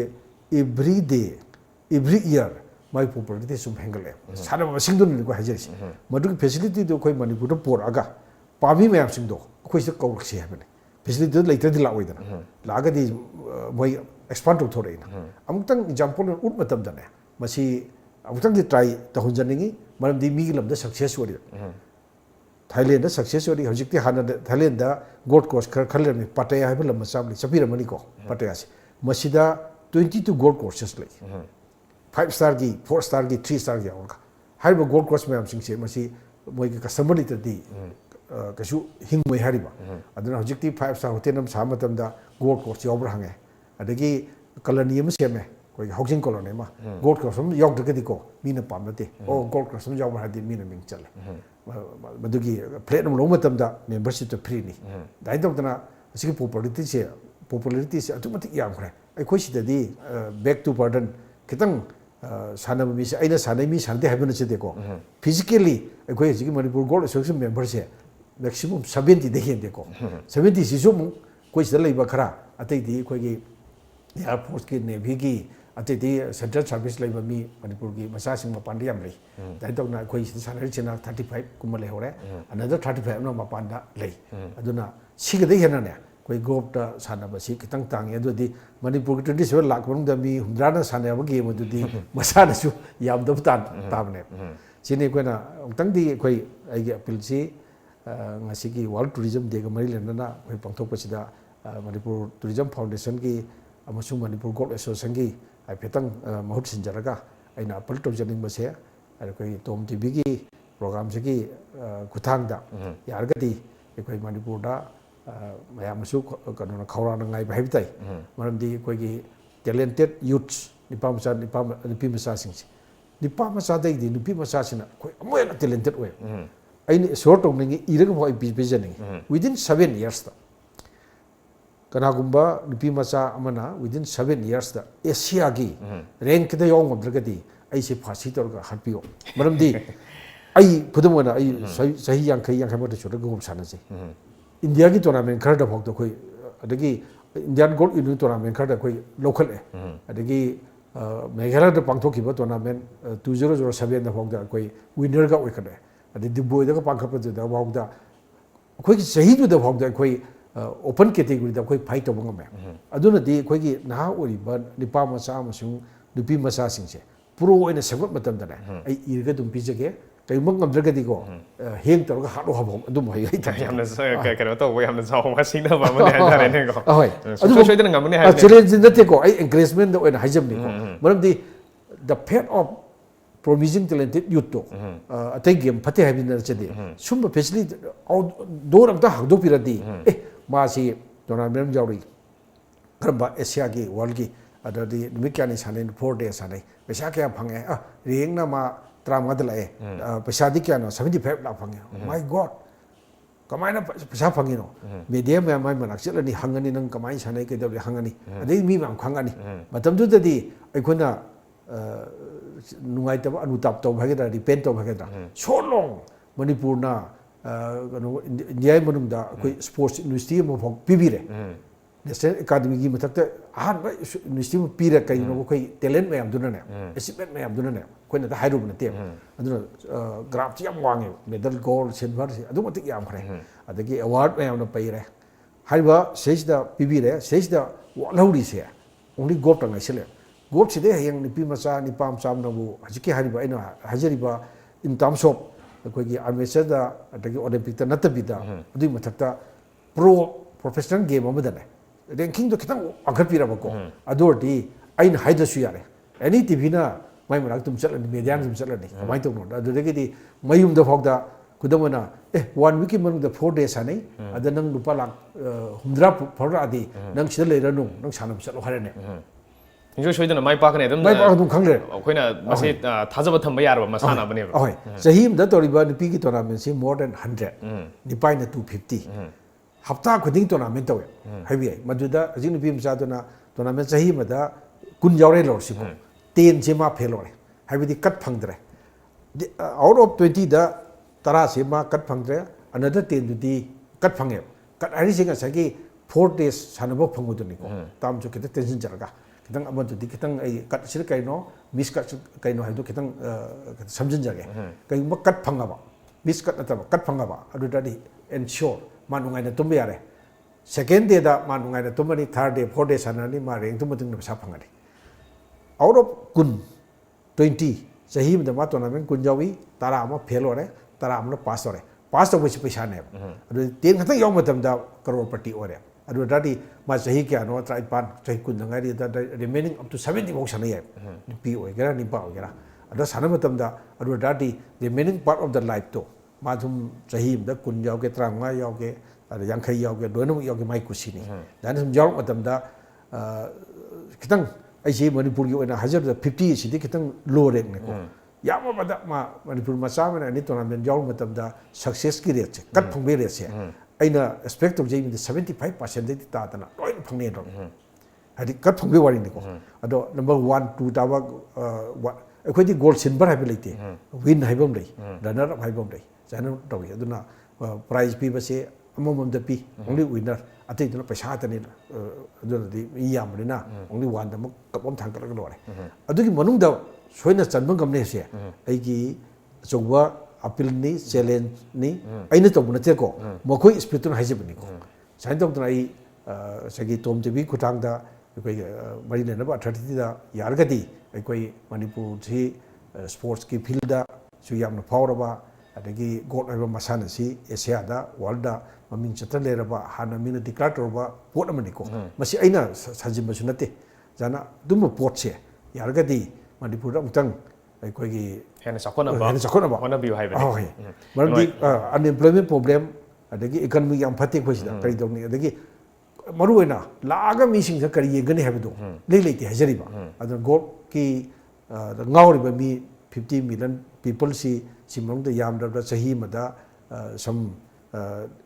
every year my popularity sum hengale sana masing dun ko hajesi madu facility do koi manipur por aga pami mayam sing do koi se kauk se habane facility later di la oidana laga di moi expand to thore na amutang example ut matam dane masi amutang di try ta hunjaningi maram di mi lam da success ori Thailand da success ori hojik ti hana Thailand da gold coast khaler mi pataya ha lam sam li sapira mani ko pataya se masida 22 gold courses lai 5 star की 4 star की 3 star की और हर वो gold coast में हम सिंह से मसी मोई के कस्टमर लिटर दी कशु हिंग मोई हरिबा अदुना हजिक्ति 5 star होटल नम साम मतम दा गोल्ड कोस्ट यावर हंगे अदगी कॉलोनी में से में कोई हाउसिंग कॉलोनी में गोल्ड कोस्ट में याव दगदी को मीना पामते ओ गोल्ड कोस्ट में यावर हदि मीना मिंग चले मदुगी प्लेट नम लो मतम दा मेंबरशिप तो फ्री नी दाइ दतना असि पॉपुलैरिटी से अतुमति याम खरे अखोई सिददी बैक टू बर्डन कितंग सानब मी से अइना सानै मी सानदे हाइबन से देखो फिजिकली अखोई जिकी मणिपुर गोल्ड एसोसिएशन मेंबर से मैक्सिमम 70 दे हेन देखो 70 सिसु मु कोई से लैबा खरा अतै दी कोई की एयर फोर्स की नेवी की अतै दी सेंट्रल सर्विस लैबा मी मणिपुर की मसा सिंग मपान याम लै दाइ तौना कोई से सानै चेना 35 कुम ले होरे अनदर 35 नो मपान दा लै अदुना सिगदे हेना ने कोई गोप सानबसी खितंग तांगे अदुदी मणिपुर 27 लाख मनुंग मी हुंद्राना सानब गेम अदुदी मसानसु यामदब ताबने सिने कोइना उतंगदी कोई आइगे अपील सी ngasi की वर्ल्ड टूरिज्म डे का मरी लेना कोई पंगथोपसिदा मणिपुर टूरिज्म फाउंडेशन की अमसुंग मणिपुर गोल्ड एसोसिएशन की आइफेतंग महूत सिंजरगा आइना अपील तौजनिंग बसे आरो कोई टॉम टीवी की प्रोग्राम से की खुथांगदा यारगदी कोई मणिपुर दा मैमसु कनो खौराना ngai bai tai maramdi koi gi talented youths nipa macha sing nipa macha dai di nipi macha sina koi amoy talented we ai ni short of ningi iraga boy business within 7 years ta ꯀꯅꯥꯒꯨꯝꯕ ꯅꯨꯄꯤ ꯃꯆꯥ ꯑꯃꯅ within 7 years ꯑꯦꯁꯤꯌꯥꯒꯤ ꯔꯦꯡꯛꯗ ꯌꯥꯎ ꯉꯝꯗ꯭ꯔꯒꯗꯤ ꯑꯩꯁꯦ ꯐꯥꯁꯤ ꯇꯧꯔꯒ ꯍꯥꯠꯄꯤꯌꯣ ꯃꯔꯝꯗꯤ ꯑꯩ ꯈꯨꯗꯝ ꯑꯣꯏꯅ ꯑꯩ ꯆꯍꯤ 50 ꯁꯨꯔꯒ ꯒꯣꯜ ꯁꯥꯟꯅꯖꯩ ꯏꯟꯗꯤꯌꯥꯒꯤ ꯇꯣꯔꯅꯥꯃꯦꯟ ꯈꯔꯗ ꯐꯥꯎꯗ ꯑꯩꯈꯣꯏ ꯑꯗꯒꯤ ꯏꯟꯗꯤꯌꯥꯟ ꯒꯣꯜ ꯌꯨꯅꯤꯌꯟ ꯇꯣꯔꯅꯥꯃꯦꯟ ꯈꯔꯗ ꯑꯩꯈꯣꯏ ꯂꯧꯈꯠꯂꯦ ꯑꯗꯒꯤ ꯃꯦꯘꯥꯂꯌꯥꯗ ꯄꯥꯡꯊꯣꯛꯈꯤꯕ ꯇꯣꯔꯅꯥꯃꯦꯟ 2007ꯗ ꯐꯥꯎꯗ ꯑꯩꯈꯣꯏ ꯋꯤꯟꯅꯔꯒ ꯑꯣꯏꯈꯠꯂꯦ ꯑꯗꯩ ꯗꯤꯕꯣꯏꯗꯒ ꯄꯥꯡꯊꯣꯛꯄꯗꯨꯗ ꯐꯥꯎꯗ ꯑꯩꯈꯣꯏꯒꯤ ꯆꯍꯤꯗꯨꯗ ꯐꯥꯎꯗ ꯑꯩꯈꯣꯏ open category da koi fight tawba ngame aduna di koi gi naha oriba nipa macha amasung nupi macha singse pro oina semgot matam da ai irga dum pijage kai mang ngamdraga di ko heng tawga halo habo adum hai ai ta yamna ka ka to bo yamna chaw ma singna ba ma ne ha ne ko ahoi adu so soidana ngamne ha challenge nate ko ai encouragement da oina hajam ni ko maram di the fate of promising talented youth to atai game phate habina chede sumba facility door amta hagdo piradi मासी tournament जाऊरी खरबा Asia की world की अदरदी निमिक्यानी साने 4 days साने पैसा क्या fungi रेंग ना मा त्रामगद लाए पैसा दी क्या ना 75 लाख फंगे माय गॉड कमायना पैसा फंगे नो मीडिया में माय मनाक चलनी हंगनी नंग कमाई साने के दबले हंगनी अदे मी माम खंगनी मतम दुददी अखोना नुंगाई तब अनुताप तो भागेदा डिपेंड तो भागेदा सो लॉन्ग मणिपुर ना इंडिया मनुंगदा कोई स्पोर्ट्स यूनिवर्सिटी में पीबीरे नेशनल एकेडमी की मथक्ता अहम यूनिवर्सिटी में पीरे कई कोई टैलेंट मैम दुनने अचीवमेंट मैम दुनने कोई ना हाइरूब नते अदुना ग्राफ याम वांगे मेडल गोल्ड सिल्वर अदु मतिक याम खरे अदगी अवार्ड मैम न पैरे हाइबा सेजदा पीबीरे सेजदा वालौरी से ओनली गोप तंगाई सेले गोप सिदे हयंग निपी मचा निपाम चाम नबु हजिकी हाइबा इना हाजरिबा इन टर्म्स ऑफ अखोगी आर्मेचरदा अदगी ओलंपिक नतबिदा अदुई मथक्ता प्रो प्रोफेशनल गेम अमदने रैंकिंग तो खितंग अगरपिराबको अदोरदी आइन हाइदसु यारे एनी टीवी ना माइ मनाक तुम चलनी मीडिया तुम चलनी कमाई तो नो अदुदगी मयुम द फौदा खुदमना 1 week मनुंग द 4 days आनै अद नंग रुपा लाख 100 फरआदि नंग सिद लेरनु नंग सानम चलो हारेने इंजो सोइदना माइ पाकने एकदम माइ पाक दुम खंगले अखोइना मसे थाजब थंबा यारबा मसाना बने ओय सहीम द तोरिबा निपी की टूर्नामेंट से मोर देन 100 निपाइना 250 हफ्ता खुदिंग टूर्नामेंट तवे हाइबी मदुदा अजिंग निपी मचादना टूर्नामेंट सही मदा कुन यावरे लॉर्सिको 10 से मा फेल होरे Hibi cut फंगद्रे out of 20 the तरा से मा कट फंगद्रे अनदर 10 दुदी कट फंगे कट आरि सिंग सगी 4 days सानबो फंगुदनिको ताम जो किते टेंशन जरगा कितंग अमदुदी कितंग आई कट सिर कइनो मिस कट कइनो हाइदो कितंग समझन जगे कइम कट फंगाबा मिस कट नतबा कट फंगाबा अदुदादी एंश्योर मा नुंगाइना तुम यारे सेकेंड डे दा मा नुंगाइना तुमनी थर्ड डे 4 days साननी मा रेंक तुम मतिंग पैसा फंगादी आउट ऑफ कुन 20 सही में मा टूर्नामेंट कुन जावी तारा अमा फेल होरे तारा अमना पास होरे पास तो पैसा ने अदु 10 खतंग याव मतमदा करोड़पति होरे अदुदादी मा सही क्या नो ट्राइपान सही कुन नंगारी दा रिमेनिंग अप टू 70 बॉक्स सने याय निपी ओइगरा निपा ओइगरा अदा साना मतमदा अदुदादी remaining part of the life तो मा तुम सही द कुन यावगे त्रांगा यावगे अदा यांखै यावगे दोनम यावगे माइ कुसिनी दाना तुम याव मतमदा खितंग ऐसे मणिपुर की ओइना हजार 50 सिदि खितंग लो रेंक ने को यामा बदा मा मणिपुर मचा में नि टूर्नामेंट याव मतमदा सक्सेस की रेट से कट फंबे रेट से अना एक्सपेक्ट तौजे 75% तादना लोन फंगने दो हदि कट फंबे वारी निको अदो नंबर 1 2 तावा अखोदि गोल्ड सिल्वर हाइबे लेते विन हाइबम लै रनर अप हाइबम लै जानो तौगे अदुना प्राइज पी बसे अममम द पी ओनली विनर अतै दुना पैसा तने अदुदि यामनिना ओनली 1 दम कपम थांकलग लोरे अदुगी मनुंग द सोइना चनबं गमने से अइगी चौवा अपील नि चैलेंज नि आइने तो नते को मखोई स्पिरिट हाइजबनी को साइन तौदना आई सगी टॉम टीवी खुटांग दा कोई मरी लेनबा अथॉरिटी दा यारगदी कोई मणिपुर सी स्पोर्ट्स की फील्ड दा सु यामना फावरबा अदगी गोल्ड हाइबा मसाना सी एशिया दा वर्ल्ड दा ममिंग चत्र लेरबा हाना मिना डिक्लेयर तोरबा पोट अमनी को मसी आइना साजिमसु नते जाना दुम पोट से यारगदी मणिपुर अमतंग अखोगी हेन सकोनबा होनबियो हाइबे मरदी अनएम्प्लॉयमेंट प्रॉब्लम अदगी इकोनॉमी याम फते खोसिदा करी दौनी अदगी मरुएना लागा मीसिंग करी येगने हाबदो लेते हजरीबा अद गोल्ड की ngauriba mi 50 million people si simong da yam da sahi mada some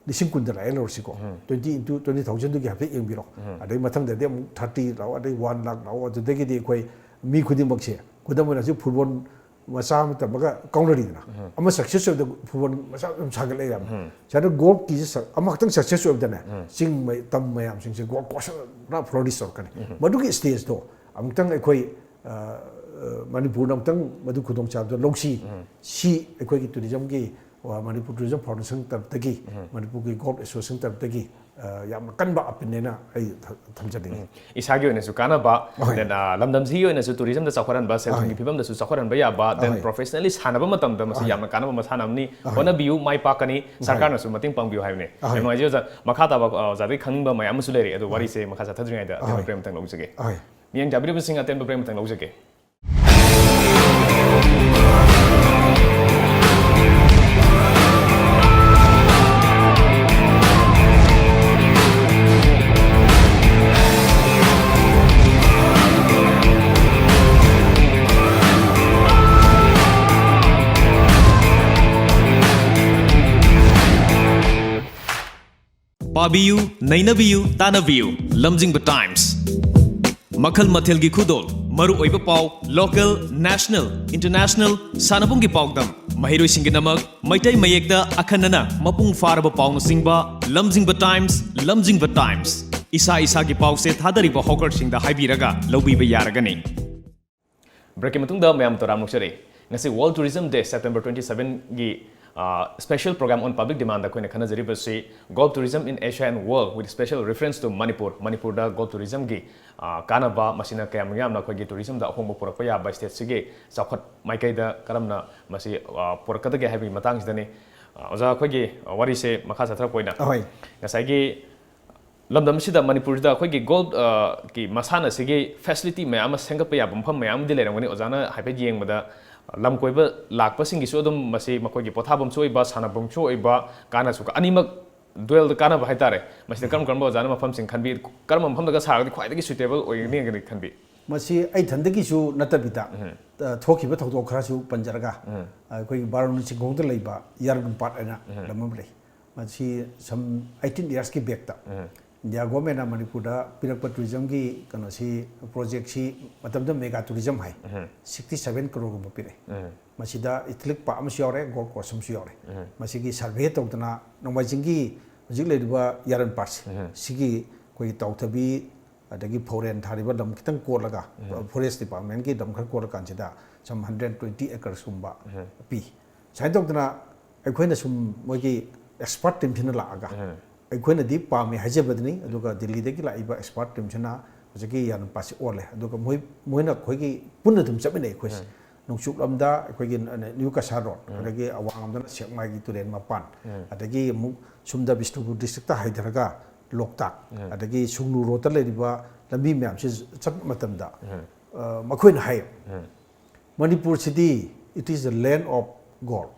ꯂꯤꯁꯤꯡ ꯀꯨꯟꯗ ꯂꯥꯛꯑꯦ ꯂꯧꯔꯁꯤꯀꯣ 20 into 20,000ꯗꯨꯒꯤ ꯍꯥꯏꯐꯦꯠ ꯌꯦꯡꯕꯤꯔꯣ ꯑꯗꯩ ꯃꯊꯪꯗꯗꯤ ꯑꯃꯨꯛ 30 ꯂꯥꯛꯑꯣ ꯑꯗꯩ 1 lakh ꯂꯥꯛꯑꯣ ꯑꯗꯨꯗꯒꯤꯗꯤ ꯑꯩꯈꯣꯏ ꯃꯤ ꯈꯨꯗꯤꯡꯃꯛꯁꯦ ꯈꯨꯗꯝ ꯑꯣꯏꯅ ꯍꯧꯖꯤꯛ ꯐꯨꯠꯕꯣꯜ ꯃꯆꯥ ꯑꯃ ꯇꯝꯃꯒ ꯀꯥꯎꯅꯔꯤꯗꯅ ꯑꯃ ꯁꯛꯁꯦꯁ ꯑꯣꯏꯕꯗ ꯐꯨꯠꯕꯣꯜ ꯃꯆꯥ ꯑꯗꯨꯝ ꯁꯥꯒꯠꯂꯛꯑꯦ ꯌꯥꯝꯅ ꯁꯥꯏꯗ ꯒꯣꯜꯐꯀꯤꯁꯦ ꯑꯃꯈꯛꯇꯪ ꯁꯛꯁꯦꯁ ꯑꯣꯏꯕꯗꯅꯦ ꯆꯤꯡ ꯇꯝ ꯃꯌꯥꯝꯁꯤꯡꯁꯦ ꯒꯣꯜ ꯀꯣꯔꯁ ꯄꯨꯔꯥ ꯐ꯭ꯂꯣꯔꯤꯁ ꯇꯧꯔꯛꯀꯅꯤ ꯃꯗꯨꯒꯤ ꯁ꯭ꯇꯦꯖꯇꯣ ꯑꯃꯨꯛꯇꯪ ꯑꯩꯈꯣꯏ ꯃꯅꯤꯄꯨꯔꯗ ꯑꯃꯨꯛꯇꯪ ꯃꯗꯨ ꯈꯨꯗꯣꯡꯆꯥꯕꯗꯣ ꯂꯧꯁꯤ ꯁꯤ ꯑꯩꯈꯣꯏꯒꯤ ꯇꯨꯔꯤꯖꯝꯒꯤ ꯃꯅꯤꯄꯨꯔ ꯇꯨꯔꯤꯖꯝ ꯐꯥꯎꯟꯗꯦꯁꯟ ꯇꯔꯐꯇꯒꯤ ꯃꯅꯤꯄꯨꯔꯒꯤ ꯒꯣꯜꯐ ꯑꯦꯁꯣꯁꯤꯌꯦꯁꯟ ꯇꯔꯐꯇꯒꯤ ꯌꯥꯝꯅ ꯀꯟꯕ ꯑꯄꯤꯜꯅꯦꯅ ꯑꯩ ꯊꯝꯖꯅꯤꯡꯉꯤ ꯏꯁꯥꯒꯤ ꯑꯣꯏꯅꯁꯨ ꯀꯥꯟꯅꯕ ꯗꯦꯟ ꯂꯝꯗꯝꯁꯤꯒꯤ ꯑꯣꯏꯅꯁꯨ ꯇꯨꯔꯤꯖꯝꯗ ꯆꯥꯎꯈꯠꯍꯟꯕ ꯁꯦꯜ ꯊꯨꯝꯒꯤ ꯐꯤꯕꯝꯗꯁꯨ ꯆꯥꯎꯈꯠꯍꯟꯕ ꯌꯥꯕ ꯗꯦꯟ ꯄ꯭ꯔꯣꯐꯦꯁꯅꯦꯜꯂꯤ ꯁꯥꯟꯅꯕ ꯃꯇꯝꯗ ꯃꯁꯤ ꯌꯥꯝꯅ ꯀꯥꯟꯅꯕ ꯃꯁꯥꯟꯅ ꯑꯃꯅꯤ ꯍꯣꯠꯅꯕꯤꯌꯨ ꯃꯥꯏ ꯄꯥꯛꯀꯅꯤ ꯁꯔꯀꯥꯔꯅꯁꯨ ꯃꯇꯦꯡ ꯄꯥꯡꯕꯤꯌꯨ ꯍꯥꯏꯕꯅꯦ ꯌꯥꯝ ꯅꯨꯡꯉꯥꯏꯖꯩ ꯑꯣꯖꯥ ꯃꯈꯥ ꯇꯥꯕ ꯑꯣꯖꯥꯗꯒꯤ ꯈꯪꯅꯤꯡꯕ ꯃꯌꯥꯝ ꯑꯃꯁꯨ ꯂꯩꯔꯤ ꯑꯗꯣ ꯋꯥꯔꯤꯁꯦ ꯃꯈꯥ ꯆꯠꯊꯗ꯭ꯔꯤꯉꯩꯗ ꯑꯇꯦꯟꯕ ꯕ꯭ꯔꯦꯛ ꯑꯃꯇꯪ ꯂꯧꯖꯒꯦ ꯃꯤꯠꯌꯦꯡ ꯇꯥꯕꯤꯔꯤꯕꯁꯤꯡ ꯑꯇꯦꯟꯕ ꯕ꯭ꯔꯦꯛ ꯑꯃꯇꯪ ꯂꯧꯖꯒꯦ पाबियु नैनबियु तानबियु लमजिंग टाइम्स मखल मथेल की खुदोल मरु ओइब पाव लोकल नेशनल इंटरनेशनल सानबुंगी पावदम महिरोइ सिंगे नमक मैतै मयेक्ता अखनना मपुंग फारब पावन सिंगबा लमजिंग टाइम्स इसा इसा की पाव से थादरिबा हॉकर सिंगदा हाइबिरगा लौबिबा यारगनी ब्रेक की मतुंगदा मयाम तोराम नुक्सरे ngasi World Tourism Day September 27 gi special program on public demand da koina khanajari basi golf tourism in Asia and world with special reference to Manipur da golf tourism gi kanaba masina kayam yamna khoi tourism da hongbo porakpa ya by state sige chawkhat maikai da karamna masi porakada ge habi matang sidani oja khoi gi wari se makha sathra poina ngasai gi lamdam sida Manipur da khoi gi golf ki masana sige facility mayam sengapa ya bumpham mayam di lerangani ojana haipe yengmada lam koiba lakpasingi su adum masi makoi gi pothabam choiba sanabam choiba kana su animak duel da kana bahai tare masi karam karam ojana mafam sing khanbi karam mafam da sa khwai da gi suitable oini ngani khanbi masi ai thandagi su natabita thokiba thokdok khara su panjaraga koi baron si gongda leiba yargun part ana lamam lei masi some 18 years ki back ta India government na Manipur da pirakpa tourism ki kano si project si matam da mega tourism hai 67 crore gum pire masida ithlik pa am siore golf course am siore masigi survey tawdana nongmajingi hojik leiba yaran parts sigi koi tawthabi adagi foreign thariba dam kitang kolaga forest department ki dam khar kol kan sida some 120 acres sumba pi sai tawdana aikhoina sum mogi expert team thina laaga ꯑꯩꯈꯣꯏꯅ ꯗꯤ ꯄꯥꯝꯃꯦ ꯍꯥꯏꯖꯕꯗꯅꯤ ꯑꯗꯨꯒ ꯗꯤꯜꯂꯤꯗꯒꯤ ꯂꯥꯛꯏꯕ expert ꯇꯤꯝꯁꯤꯅ ꯍꯧꯖꯤꯛꯀꯤ ꯌꯥꯝꯅ ꯄꯥꯁꯤ ꯑꯣꯜꯂꯦ ꯑꯗꯨꯒ ꯃꯣꯏꯅ ꯑꯩꯈꯣꯏꯒꯤ ꯄꯨꯟꯅ ꯑꯗꯨꯝ ꯆꯠꯃꯤꯟꯅꯩ ꯑꯩꯈꯣꯏꯁꯦ ꯅꯣꯡꯆꯨꯞ ꯂꯝꯗ ꯑꯩꯈꯣꯏꯒꯤ ꯅ꯭ꯌꯨ ꯀꯁꯥꯔ ꯔꯣꯗ ꯑꯗꯒꯤ ꯑꯋꯥꯡꯂꯣꯝꯗꯅ ꯁꯦꯛꯃꯥꯏꯒꯤ ꯇꯨꯔꯦꯟ ꯃꯄꯥꯟ ꯑꯗꯒꯤ ꯑꯃꯨꯛ ꯁꯨꯝꯗ ꯕꯤꯁꯅꯨꯄꯨꯔ ꯗꯤꯁꯇ꯭ꯔꯤꯛꯇ ꯍꯥꯏꯊꯔꯒ ꯂꯣꯛꯇꯥꯛ ꯑꯗꯒꯤ ꯁꯨꯡꯅꯨ ꯔꯣꯗꯇ ꯂꯩꯔꯤꯕ ꯂꯝꯕꯤ ꯃꯌꯥꯝꯁꯤ ꯆꯠꯄ ꯃꯇꯝꯗ ꯃꯈꯣꯏꯅ ꯍꯥꯏ ꯃꯅꯤꯄꯨꯔꯁꯤꯗꯤ it is the length of golf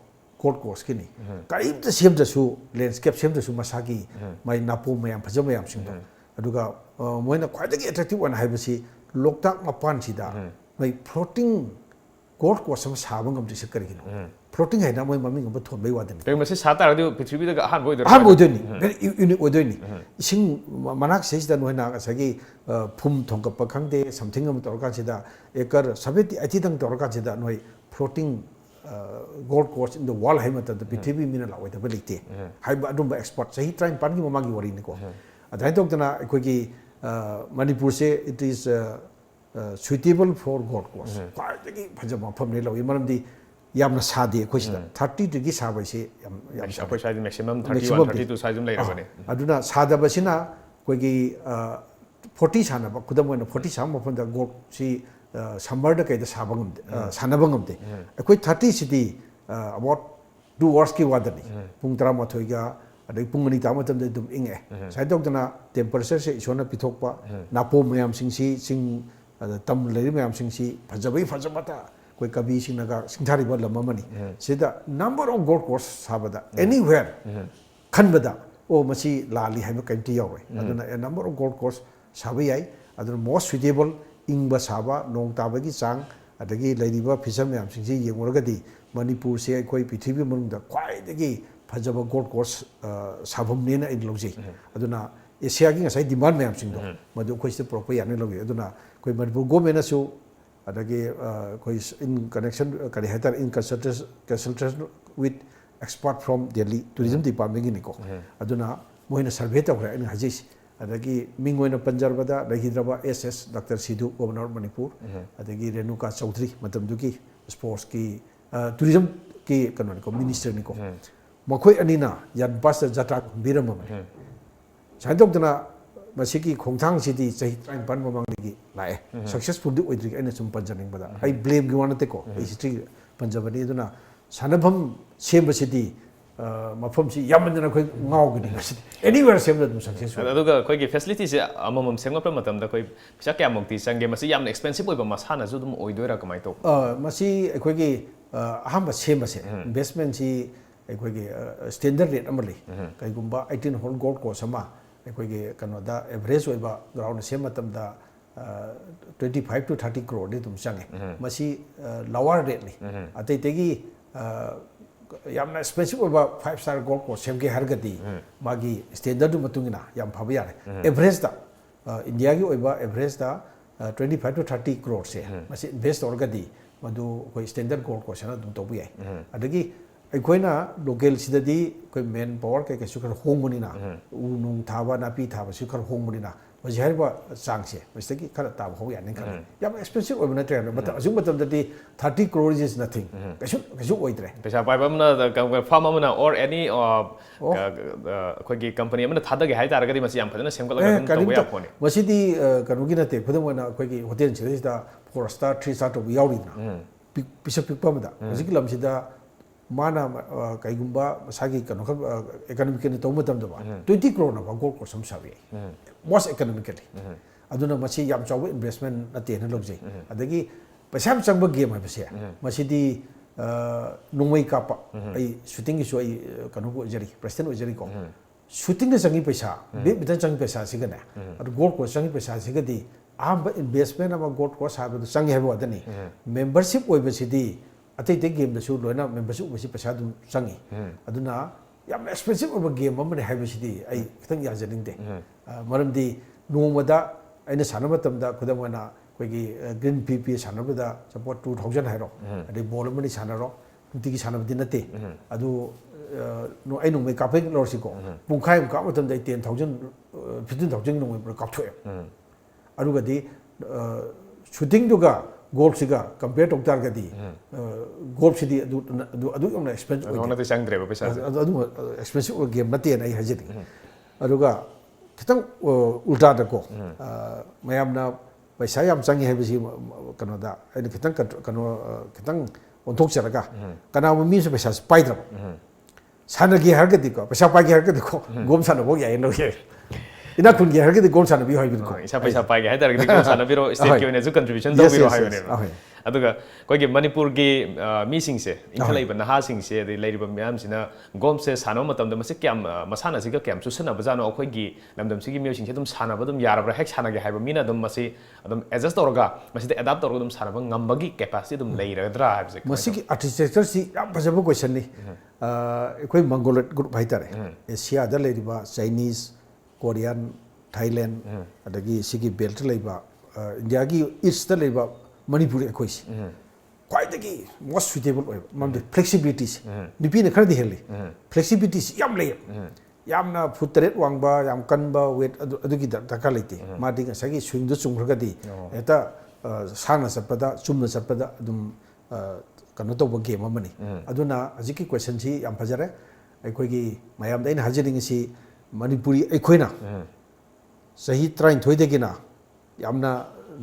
golf course kini karimta semdasu landscape semdasu masagi mai napo mayam phaja mayam singdo aduga moina khwaidagi attractive one haibasi loktak mapan sida mai floating golf course sama sabang am dise karigino floating haina moi mami ngam thon bai wadani pe masi sata radio prithvi daga han boidoni very unique odoni sing manak seisda noina asagi phum thongkap khangde something am torka sida ekar 70 80 dang torka sida noi floating golf course in the world hai mata the PTV mina la waita balite hai ba dum ba export sahi train pan gi mamagi wari ni ko adai tok tana koi gi Manipur se it is suitable for golf course kwai gi phaja ma pham ne lawi maram di yamna sade koi sida 30 degree sa bai se yam sa koi size maximum 31 32 size um leira bane aduna sada basina koi gi 40 sana ba kudam na 40 sam ma pham da golf si summer da kai da sabangam sanabangam de akoi 30 city about 2 hours ki wadani pung 13 ga adai pung ani ta matam de dum inge sai dok dana temperature se isona pithokpa napo mayam singsi sing tam leri mayam singsi phajabai phajamata koi kabi singnaga singthari ba lamamani sida number of golf course sabada anywhere khanbada o masi lali haiba kaimti yawe aduna a number of golf course sabai ai aduna most suitable ingba saba nong tabagi chang adagi leiriba phisam yam singji yenguragadi Manipur se koi prithvi manungda khwai dagi ꯐꯖꯕ golf course ꯁꯥꯐꯝꯅꯦꯅ ꯑꯩꯅ ꯂꯧꯖꯩ ꯑꯗꯨꯅ ꯑꯦꯁꯤꯌꯥꯒꯤ ꯉꯁꯥꯏ ꯗꯤꯃꯥꯟ ꯃꯌꯥꯝꯁꯤꯡꯗꯣ ꯃꯗꯨ ꯑꯩꯈꯣꯏ ꯁꯤꯗ ꯄꯨꯔꯛꯄ ꯌꯥꯅꯤ ꯂꯧꯖꯩ ꯑꯗꯨꯅ ꯑꯩꯈꯣꯏ ꯃꯅꯤꯄꯨꯔ ꯒꯣꯔꯃꯦꯟꯅꯁꯨ ꯑꯗꯒꯤ ꯑꯩꯈꯣꯏ ꯏꯟ ꯀꯅꯦꯛꯁꯟ ꯀꯔꯤ ꯍꯥꯏꯇꯥꯔꯦ in consultation with expert from Delhi tourism ꯗꯤꯄꯥꯔꯠꯃꯦꯟꯒꯤꯅꯤꯀꯣ ꯑꯗꯨꯅ ꯃꯣꯏꯅ ꯁꯔꯚꯦ ꯇꯧꯈ꯭ꯔꯦ ꯑꯩꯅ ꯍꯥꯏꯖꯩꯁꯤ ꯑꯗꯒꯤ ꯃꯤꯡ ꯑꯣꯏꯅ ꯄꯟꯖꯔꯕꯗ ꯂꯩꯈꯤꯗ꯭ꯔꯕ S doctor Sidhu governor Manipur ꯑꯗꯒꯤ ꯔꯦꯅꯨꯀꯥ ꯆꯧꯙꯔꯤ ꯃꯇꯝꯗꯨꯒꯤ ꯁ꯭ꯄꯣꯔꯠꯁꯀꯤ ꯇꯨꯔꯤꯖꯝꯒꯤ ꯀꯩꯅꯣꯅꯤꯀꯣ ꯃꯤꯅꯤꯁꯇꯔꯅꯤꯀꯣ ꯃꯈꯣꯏ ꯑꯅꯤꯅ ꯌꯥꯟꯄꯥꯁꯇ ꯖꯇ꯭ꯔꯥ ꯈꯨꯝꯕꯤꯔꯝꯃꯕꯅꯤ ꯁꯨꯃꯥꯏꯅ ꯇꯧꯗꯅ ꯃꯁꯤꯒꯤ ꯈꯣꯡꯊꯥꯡꯁꯤꯗꯤ ꯆꯍꯤ 19 ꯃꯃꯥꯡꯗꯒꯤ ꯂꯥꯛꯑꯦ ꯁꯛꯁꯦꯁꯐꯨꯜꯗꯤ ꯑꯣꯏꯗ꯭ꯔꯤ ꯑꯩꯅ ꯁꯨꯝ ꯄꯟꯖꯅꯤꯡꯕꯗ ꯑꯩ ꯕ꯭ꯂꯦꯝꯒꯤ ꯋꯥ ꯅꯠꯇꯦꯀꯣ ꯑꯩ ꯍꯤꯁꯇ꯭ꯔꯤ ꯄꯟꯖꯕꯅꯤ ꯑꯗꯨꯅ ꯁꯥꯟꯅꯐꯝ ꯁꯦꯝꯕꯁꯤꯗꯤ ꯃꯐꯝꯁꯤ ꯌꯥꯝꯃꯟꯗꯅ ꯑꯩꯈꯣꯏ ꯉꯥꯎꯒꯅꯤ ꯉꯁꯤꯗꯤ ꯑꯦꯅꯤꯋꯦꯔ ꯁꯦꯝꯕꯗ ꯑꯗꯨꯝ ꯁꯛꯁꯦꯁ ꯑꯣꯏ ꯑꯗꯨꯒ ꯑꯩꯈꯣꯏꯒꯤ ꯐꯦꯁꯤꯂꯤꯇꯤꯁꯦ ꯑꯃꯃꯝ ꯁꯦꯝꯒꯠꯄ ꯃꯇꯝꯗ ꯑꯩꯈꯣꯏ ꯄꯩꯁꯥ ꯀꯌꯥꯃꯨꯛꯇꯤ ꯆꯪꯒꯦ ꯃꯁꯤ ꯌꯥꯝꯅ ꯑꯦꯛꯁꯄꯦꯟꯁꯤቭ ꯑꯣꯏꯕ ꯃꯁꯥꯟꯅꯁꯨ ꯑꯗꯨꯝ ꯑꯣꯏꯗꯣꯏꯔꯥ ꯀꯃꯥꯏꯅ ꯇꯧꯕ ꯃꯁꯤ ꯑꯩꯈꯣꯏꯒꯤ ꯑꯍꯥꯟꯕ ꯁꯦꯝꯕꯁꯦ ꯏꯟꯚꯦꯁꯃꯦꯟꯁꯤ ꯑꯩꯈꯣꯏꯒꯤ ꯁ꯭ꯇꯦꯟꯗꯔꯠ ꯔꯦꯠ ꯑꯃ ꯂꯩ ꯀꯩꯒꯨꯝꯕ 18 ꯍꯣꯜ ꯒꯣꯜꯐ ꯀꯣꯔꯁ ꯑꯃ ꯑꯩꯈꯣꯏꯒꯤ ꯀꯩꯅꯣꯗ ꯑꯦꯚꯔꯦꯖ ꯑꯣꯏꯕ ꯒ꯭ꯔꯥꯎꯟꯗ ꯁꯦꯝꯕ ꯃꯇꯝꯗ 25 to 30 crore ꯑꯗꯨꯝ ꯆꯪꯉꯦ ꯃꯁꯤ ꯂꯋꯥꯔ ꯔꯦꯠꯅꯤ ꯑꯇꯩꯗꯒꯤ ꯌꯥꯝꯅ ꯑꯦꯛꯁꯄꯦꯟꯁꯤቭ ꯑꯣꯏꯕ 5-star ꯒꯣꯜꯐ ꯀꯣꯔꯁ ꯁꯦꯝꯒꯦ ꯍꯥꯏꯔꯒꯗꯤ ꯃꯥꯒꯤ ꯁ꯭ꯇꯦꯟꯗꯔꯗꯨ ꯃꯇꯨꯡ ꯏꯟꯅ ꯌꯥꯝ ꯐꯕ ꯌꯥꯔꯦ ꯑꯦꯚꯔꯦꯖꯇ ꯏꯟꯗꯤꯌꯥꯒꯤ ꯑꯣꯏꯕ ꯑꯦꯚꯔꯦꯖꯇ 25 to 30 crore ꯃꯁꯤ ꯏꯟꯚꯦꯁ ꯇꯧꯔꯒꯗꯤ ꯃꯗꯨ ꯑꯩꯈꯣꯏ ꯁ꯭ꯇꯦꯟꯗꯔꯠ ꯒꯣꯜꯐ ꯀꯣꯔꯁ ꯑꯗꯨꯝ ꯇꯧꯕ ꯌꯥꯏ ꯑꯗꯒꯤ ꯑꯩꯈꯣꯏꯅ ꯂꯣꯀꯦꯜꯁꯤꯗꯗꯤ ꯑꯩꯈꯣꯏ ꯃꯦꯟ ꯄꯥꯋꯔ ꯀꯩꯀꯩꯁꯨ ꯈꯔ ꯍꯣꯡꯕꯅꯤꯅ ꯎ ꯅꯨꯡ ꯊꯥꯕ ꯅꯥꯄꯤ ꯊꯥꯕꯁꯨ ꯈꯔ ꯍꯣꯡꯕꯅꯤꯅ ꯃꯁꯤ ꯍꯥꯏꯔꯤꯕ ꯆꯥꯡꯁꯦ ꯃꯁꯤꯗꯒꯤ ꯈꯔ ꯇꯥꯕ ꯍꯧ ꯌꯥꯅꯤ ꯈꯜꯂꯤ ꯌꯥꯝ ꯑꯦꯛꯁꯄꯦꯟꯁꯤቭ ꯑꯣꯏꯕ ꯅꯠꯇ꯭ꯔꯦ ꯍꯧꯖꯤꯛ ꯃꯇꯝꯗꯗꯤ 30 crore is nothing ꯀꯩꯁꯨ ꯑꯣꯏꯗ꯭ꯔꯦ ꯄꯩꯁꯥ ꯄꯥꯏꯕ ꯑꯃꯅ ꯐꯥꯔꯝ ꯑꯃꯅ ꯑꯣꯔ ꯑꯦꯅꯤ ꯑꯩꯈꯣꯏꯒꯤ ꯀꯝꯄꯅꯤ ꯑꯃꯅ ꯊꯥꯗꯒꯦ ꯍꯥꯏꯇꯥꯔꯒꯗꯤ ꯃꯁꯤ ꯌꯥꯝ ꯐꯖꯅ ꯁꯦꯝꯒꯠꯂꯒ ꯑꯗꯨꯝ ꯇꯧꯕ ꯌꯥꯕ ꯄꯣꯠꯅꯤ ꯃꯁꯤꯗꯤ ꯀꯩꯅꯣꯒꯤ ꯅꯠꯇꯦ ꯈꯨꯗꯝ ꯑꯣꯏꯅ ꯑꯩꯈꯣꯏꯒꯤ ꯍꯣꯇꯦꯜꯁꯤꯗꯩꯁꯤꯗ 4 star 3 star ꯇꯧꯕ ꯌꯥꯎꯔꯤꯗꯅ ꯄꯤꯁꯛ ꯄꯤꯛꯄ ꯑꯃꯗ ꯍꯧꯖꯤꯛꯀꯤ ꯂꯝꯁꯤꯗ ꯃꯥꯅ ꯀꯩꯒꯨꯝꯕ ꯃꯁꯥꯒꯤ ꯀꯩꯅꯣ ꯈꯔ ꯑꯦꯀꯅꯣꯃꯤꯀꯦꯜꯂꯤ ꯇꯧꯕ ꯃꯇꯝꯗ 20 crore ꯒꯣꯜꯐ ꯀꯣꯔꯁ ꯑꯃ ꯁꯥꯕ ꯌꯥꯏ ꯃꯣꯁ ꯑꯦꯀꯅꯣꯃꯤꯀꯦꯜꯂꯤ ꯑꯗꯨꯅ ꯃꯁꯤ ꯌꯥꯝ ꯆꯥꯎꯕ ꯏꯟꯚꯦꯁꯃꯦꯟ ꯅꯠꯇꯦꯅ ꯂꯧꯖꯩ ꯑꯗꯒꯤ ꯄꯩꯁꯥ ꯌꯥꯝ ꯆꯪꯕ ꯒꯦꯝ ꯍꯥꯏꯕꯁꯦ ꯃꯁꯤꯗꯤ ꯅꯣꯡꯃꯩ ꯀꯥꯞꯄ ꯑꯩ ꯁꯨꯇꯤꯡꯒꯤꯁꯨ ꯑꯩ ꯀꯩꯅꯣꯕꯨ ꯑꯣꯏꯖꯔꯤ ꯄ꯭ꯔꯦꯁꯤꯗꯦꯟꯠ ꯑꯣꯏꯖꯔꯤꯀꯣ ꯁꯨꯇꯤꯡꯗ ꯆꯪꯉꯤ ꯄꯩꯁꯥ ꯕꯦꯠꯃꯤꯟꯇꯟ ꯆꯪꯉꯤ ꯄꯩꯁꯥꯁꯤꯒꯅꯦ ꯑꯗꯨ ꯒꯣꯜꯐ ꯀꯣꯔꯁ ꯆꯪꯉꯤ ꯄꯩꯁꯥꯁꯤꯒꯗꯤ ꯑꯍꯥꯟꯕ ꯏꯟꯚꯦꯁꯃꯦꯟ ꯑꯃ ꯒꯣꯜꯐ ꯀꯣꯔꯁ ꯍꯥꯏꯕꯗꯨ ꯆꯪꯉꯤ ꯍꯥꯏꯕ ꯋꯥꯗꯅꯤ ꯃꯦꯝꯕꯔꯁꯤꯞ ꯑꯣꯏꯕꯁꯤꯗꯤ ꯑꯇꯩ ꯒꯦꯝꯗꯁꯨ ꯂꯣꯏꯅ ꯃꯦꯝꯕꯔꯁꯤꯞ ꯑꯣꯏꯕꯁꯤ ꯄꯩꯁꯥ ꯑꯗꯨꯝ ꯆꯪꯉꯤ ꯑꯗꯨꯅ ꯌꯥꯝꯅ ꯑꯦꯛꯁꯄꯦꯟꯁꯤቭ ꯑꯣꯏꯕ ꯒꯦꯝ ꯑꯃꯅꯤ ꯍꯥꯏꯕꯁꯤꯗꯤ ꯑꯩ ꯈꯤꯇꯪ ꯌꯥꯖꯅꯤꯡꯗꯦ ꯃꯔꯝꯗꯤ ꯅꯣꯡꯃꯗ ꯑꯩꯅ ꯁꯥꯟꯅꯕ ꯃꯇꯝꯗ ꯈꯨꯗꯝ ꯑꯣꯏꯅ ꯑꯩꯈꯣꯏꯒꯤ ꯒ꯭ꯔꯤꯟ ꯄꯤ ꯁꯥꯟꯅꯕꯗ ꯁꯄꯣꯁ 2000 ꯍꯥꯏꯔꯣ ꯑꯗꯩ ꯕꯣꯜ ꯑꯃꯅꯤ ꯁꯥꯟꯅꯔꯣ ꯅꯨꯡꯇꯤꯒꯤ ꯁꯥꯟꯅꯕꯗꯤ ꯅꯠꯇꯦ ꯑꯗꯨ ꯑꯩ ꯅꯣꯡꯃꯩ ꯀꯥꯞꯄꯩ ꯂꯧꯔꯁꯤꯀꯣ ꯄꯨꯡꯈꯥꯏ ꯑꯃ ꯀꯥꯞꯄ ꯃꯇꯝꯗ ꯑꯩ 10,000 15,000 ꯅꯣꯡꯃꯩ ꯀꯥꯞꯊꯣꯛꯑꯦ ꯑꯗꯨꯒꯗꯤ ꯁꯨꯇꯤꯡꯗꯨꯒ ꯒꯣꯜꯐꯁꯤꯒ ꯀꯝꯄꯤꯌꯔ ꯇꯧ ꯇꯥꯔꯒꯗꯤ ꯒꯣꯜꯐꯁꯤꯗꯤ ꯑꯗꯨ ꯌꯥꯝꯅ ꯑꯦꯛꯁꯄꯦꯟꯁꯤቭ ꯑꯣꯏꯗꯦ ꯑꯗꯨꯅꯗꯤ ꯆꯪꯗ꯭ꯔꯦꯕ ꯄꯩꯁꯥꯁꯦ ꯑꯗꯨꯝ ꯑꯦꯛꯁꯄꯦꯟꯁꯤቭ ꯑꯣꯏꯕ ꯒꯦꯝ ꯅꯠꯇꯦꯅ ꯑꯩ ꯍꯥꯏꯖꯅꯤꯡꯉꯤ ꯑꯗꯨꯒ ꯈꯤꯇꯪ ꯎꯜꯇꯥꯗꯀꯣ ꯃꯌꯥꯝꯅ ꯄꯩꯁꯥ ꯌꯥꯝ ꯆꯪꯉꯤ ꯍꯥꯏꯕꯁꯤ ꯀꯩꯅꯣꯗ ꯑꯩꯅ ꯈꯤꯇꯪ ꯑꯣꯟꯊꯣꯛꯆꯔꯒ ꯀꯅꯥꯒꯨꯝꯕ ꯃꯤꯁꯨ ꯄꯩꯁꯥꯁꯤ ꯄꯥꯏꯗ꯭ꯔꯕ ꯁꯥꯟꯅꯒꯦ ꯍꯥꯏꯔꯒꯗꯤꯀꯣ ꯄꯩꯁꯥ ꯄꯥꯏꯒꯦ ꯍꯥꯏꯔꯒꯗꯤꯀꯣ ꯒꯣꯜꯐ ꯁꯥꯟꯅꯕ ꯌꯥꯏ ꯂꯧ ꯌꯥꯏ ꯏꯅꯥꯛ ꯈꯨꯟꯒꯦ ꯍꯥꯏꯔꯒꯗꯤ ꯒꯣꯜꯐ ꯁꯥꯟꯅꯕꯤꯌꯨ ꯍꯥꯏꯕꯅꯤꯀꯣ ꯏꯁꯥ ꯄꯩꯁꯥ ꯄꯥꯏꯒꯦ ꯍꯥꯏꯇꯥꯔꯒꯗꯤ ꯒꯣꯜꯐ ꯁꯥꯟꯅꯕꯤꯔꯣ ꯁ꯭ꯇꯦꯠꯀꯤ ꯑꯣꯏꯅꯁꯨ ꯀꯟꯇ꯭ꯔꯤꯕ꯭ꯌꯨꯁꯟ ꯇꯧꯕꯤꯔꯣ ꯍꯥꯏꯕꯅꯦꯕ ꯑꯗꯨꯒ ꯑꯩꯈꯣꯏꯒꯤ ꯃꯅꯤꯄꯨꯔꯒꯤ ꯃꯤꯁꯤꯡꯁꯦ ꯏꯟꯈꯠꯂꯛꯏꯕ ꯅꯍꯥꯁꯤꯡꯁꯦ ꯑꯗꯩ ꯂꯩꯔꯤꯕ ꯃꯌꯥꯝꯁꯤꯅ ꯒꯣꯜꯐꯁꯦ ꯁꯥꯟꯅꯕ ꯃꯇꯝꯗ ꯃꯁꯤ ꯀꯌꯥꯝ ꯃꯁꯥꯟꯅꯁꯤꯒ ꯀꯌꯥꯝ ꯆꯨꯁꯟꯅꯕꯖꯥꯠꯅꯣ ꯑꯩꯈꯣꯏꯒꯤ ꯂꯝꯗꯝꯁꯤꯒꯤ ꯃꯤꯑꯣꯏꯁꯤꯡꯁꯦ ꯑꯗꯨꯝ ꯁꯥꯟꯅꯕ ꯑꯗꯨꯝ ꯌꯥꯔꯕ꯭ꯔꯥ ꯍꯦꯛ ꯁꯥꯟꯅꯒꯦ ꯍꯥꯏꯕ ꯃꯤꯅ ꯑꯗꯨꯝ ꯃꯁꯤ ꯑꯗꯨꯝ ꯑꯦꯗꯖꯁ ꯇꯧꯔꯒ ꯃꯁꯤꯗ ꯑꯦꯗꯥꯞ ꯇꯧꯔꯒ ꯑꯗꯨꯝ ꯁꯥꯟꯅꯕ ꯉꯝꯕꯒꯤ ꯀꯦꯄꯥꯁꯤꯇꯤ ꯑꯗꯨꯝ ꯂꯩꯔꯒꯗ꯭ꯔꯥ ꯍꯥꯏꯕꯁꯦ ꯃꯁꯤꯒꯤ ꯑꯥꯔꯀꯤꯇꯦꯛꯆꯔꯁꯤ ꯌꯥꯝ ꯐꯖꯕ ꯀꯣꯏꯁꯟꯅꯤ ꯑꯩꯈꯣꯏ ꯃꯪꯒꯣꯂꯦꯠ ꯒ꯭ꯔꯨꯞ ꯍꯥꯏꯇꯥꯔꯦ ꯑꯦꯁꯤꯌꯥꯗ ꯂꯩꯔꯤꯕ ꯆꯥꯏꯅꯤꯁ ꯀꯣꯔꯤꯌꯥꯟ ꯊꯥꯏꯂꯦꯟ ꯑꯗꯒꯤ ꯁꯤꯒꯤ ꯕꯦꯜꯠꯇ ꯂꯩꯕ ꯏꯟꯗꯤꯌꯥꯒꯤ ꯏꯁꯇ ꯂꯩꯕ ꯃꯅꯤꯄꯨꯔꯤ ꯑꯩꯈꯣꯏꯁꯤ ꯈ꯭ꯋꯥꯏꯗꯒꯤ ꯃꯣꯁ ꯁꯨꯏꯇꯦꯕꯜ ꯑꯣꯏꯕ ꯃꯔꯝꯗꯤ ꯐ꯭ꯂꯦꯛꯁꯤꯕꯤꯂꯤꯇꯤꯁꯤ ꯅꯨꯄꯤꯅ ꯈꯔꯗꯤ ꯍꯦꯜꯂꯤ ꯐ꯭ꯂꯦꯛꯁꯤꯕꯤꯂꯤꯇꯤꯁꯤ ꯌꯥꯝ ꯂꯩꯌꯦ ꯌꯥꯝꯅ ꯐꯨꯠ 3 ꯋꯥꯡꯕ ꯌꯥꯝ ꯀꯟꯕ ꯋꯦꯠ ꯑꯗꯨꯒꯤ ꯗꯔꯀꯥꯔ ꯂꯩꯇꯦ ꯃꯥꯗꯤ ꯉꯁꯥꯏꯒꯤ ꯁ꯭ꯋꯤꯡꯗ ꯆꯨꯝꯈ꯭ꯔꯒꯗꯤ ꯍꯦꯛꯇ ꯁꯥꯡꯅ ꯆꯠꯄꯗ ꯆꯨꯝꯅ ꯆꯠꯄꯗ ꯑꯗꯨꯝ ꯀꯩꯅꯣ ꯇꯧꯕ ꯒꯦꯝ ꯑꯃꯅꯤ ꯑꯗꯨꯅ ꯍꯧꯖꯤꯛꯀꯤ ꯀ꯭ꯋꯦꯁꯟꯁꯤ ꯌꯥꯝ ꯐꯖꯔꯦ ꯑꯩꯈꯣꯏꯒꯤ ꯃꯌꯥꯝꯗ ꯑꯩꯅ ꯍꯥꯏꯖꯅꯤꯡꯉꯤꯁꯤ ꯃꯅꯤꯄꯨꯔꯤ ꯑꯩꯈꯣꯏꯅ ꯆꯍꯤ 23 ꯌꯥꯝꯅ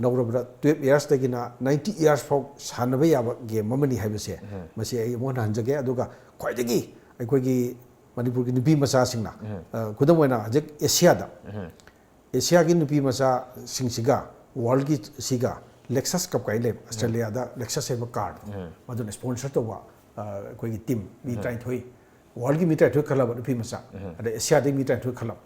ꯅꯧꯔꯕꯗ 12 yearsꯗꯒꯤꯅ 90 years ꯐꯥꯎ ꯁꯥꯟꯅꯕ ꯌꯥꯕ ꯒꯦꯝ ꯑꯃꯅꯤ ꯍꯥꯏꯕꯁꯦ ꯃꯁꯤ ꯑꯩ ꯑꯃꯨꯛ ꯍꯟꯅ ꯍꯟꯖꯒꯦ ꯑꯗꯨꯒ ꯈ꯭ꯋꯥꯏꯗꯒꯤ ꯑꯩꯈꯣꯏꯒꯤ ꯃꯅꯤꯄꯨꯔꯒꯤ ꯅꯨꯄꯤ ꯃꯆꯥꯁꯤꯡꯅ ꯈꯨꯗꯝ ꯑꯣꯏꯅ ꯍꯧꯖꯤꯛ ꯑꯦꯁꯤꯌꯥꯒꯤ ꯅꯨꯄꯤ ꯃꯆꯥꯁꯤꯡꯁꯤꯒ ꯋꯥꯔꯜꯒꯤ ꯁꯤꯒ ꯂꯦꯛꯁꯁ ꯀꯞ ꯀꯥꯏꯅ ꯂꯩꯕ ꯑꯁꯇ꯭ꯔꯦꯂꯤꯌꯥꯗ ꯂꯦꯛꯁꯁ ꯍꯥꯏꯕ ꯀꯥꯔꯗ ꯃꯗꯨꯅ ꯁ꯭ꯄꯣꯟꯁꯔ ꯇꯧꯕ ꯑꯩꯈꯣꯏꯒꯤ ꯇꯤꯝ ꯃꯤ 23 ꯋꯥꯔꯜꯒꯤ ꯃꯤ 23 ꯈꯜꯂꯕ ꯅꯨꯄꯤ ꯃꯆꯥ ꯑꯗꯩ ꯑꯦꯁꯤꯌꯥꯗꯒꯤ ꯃꯤ 23 ꯈꯜꯂꯕ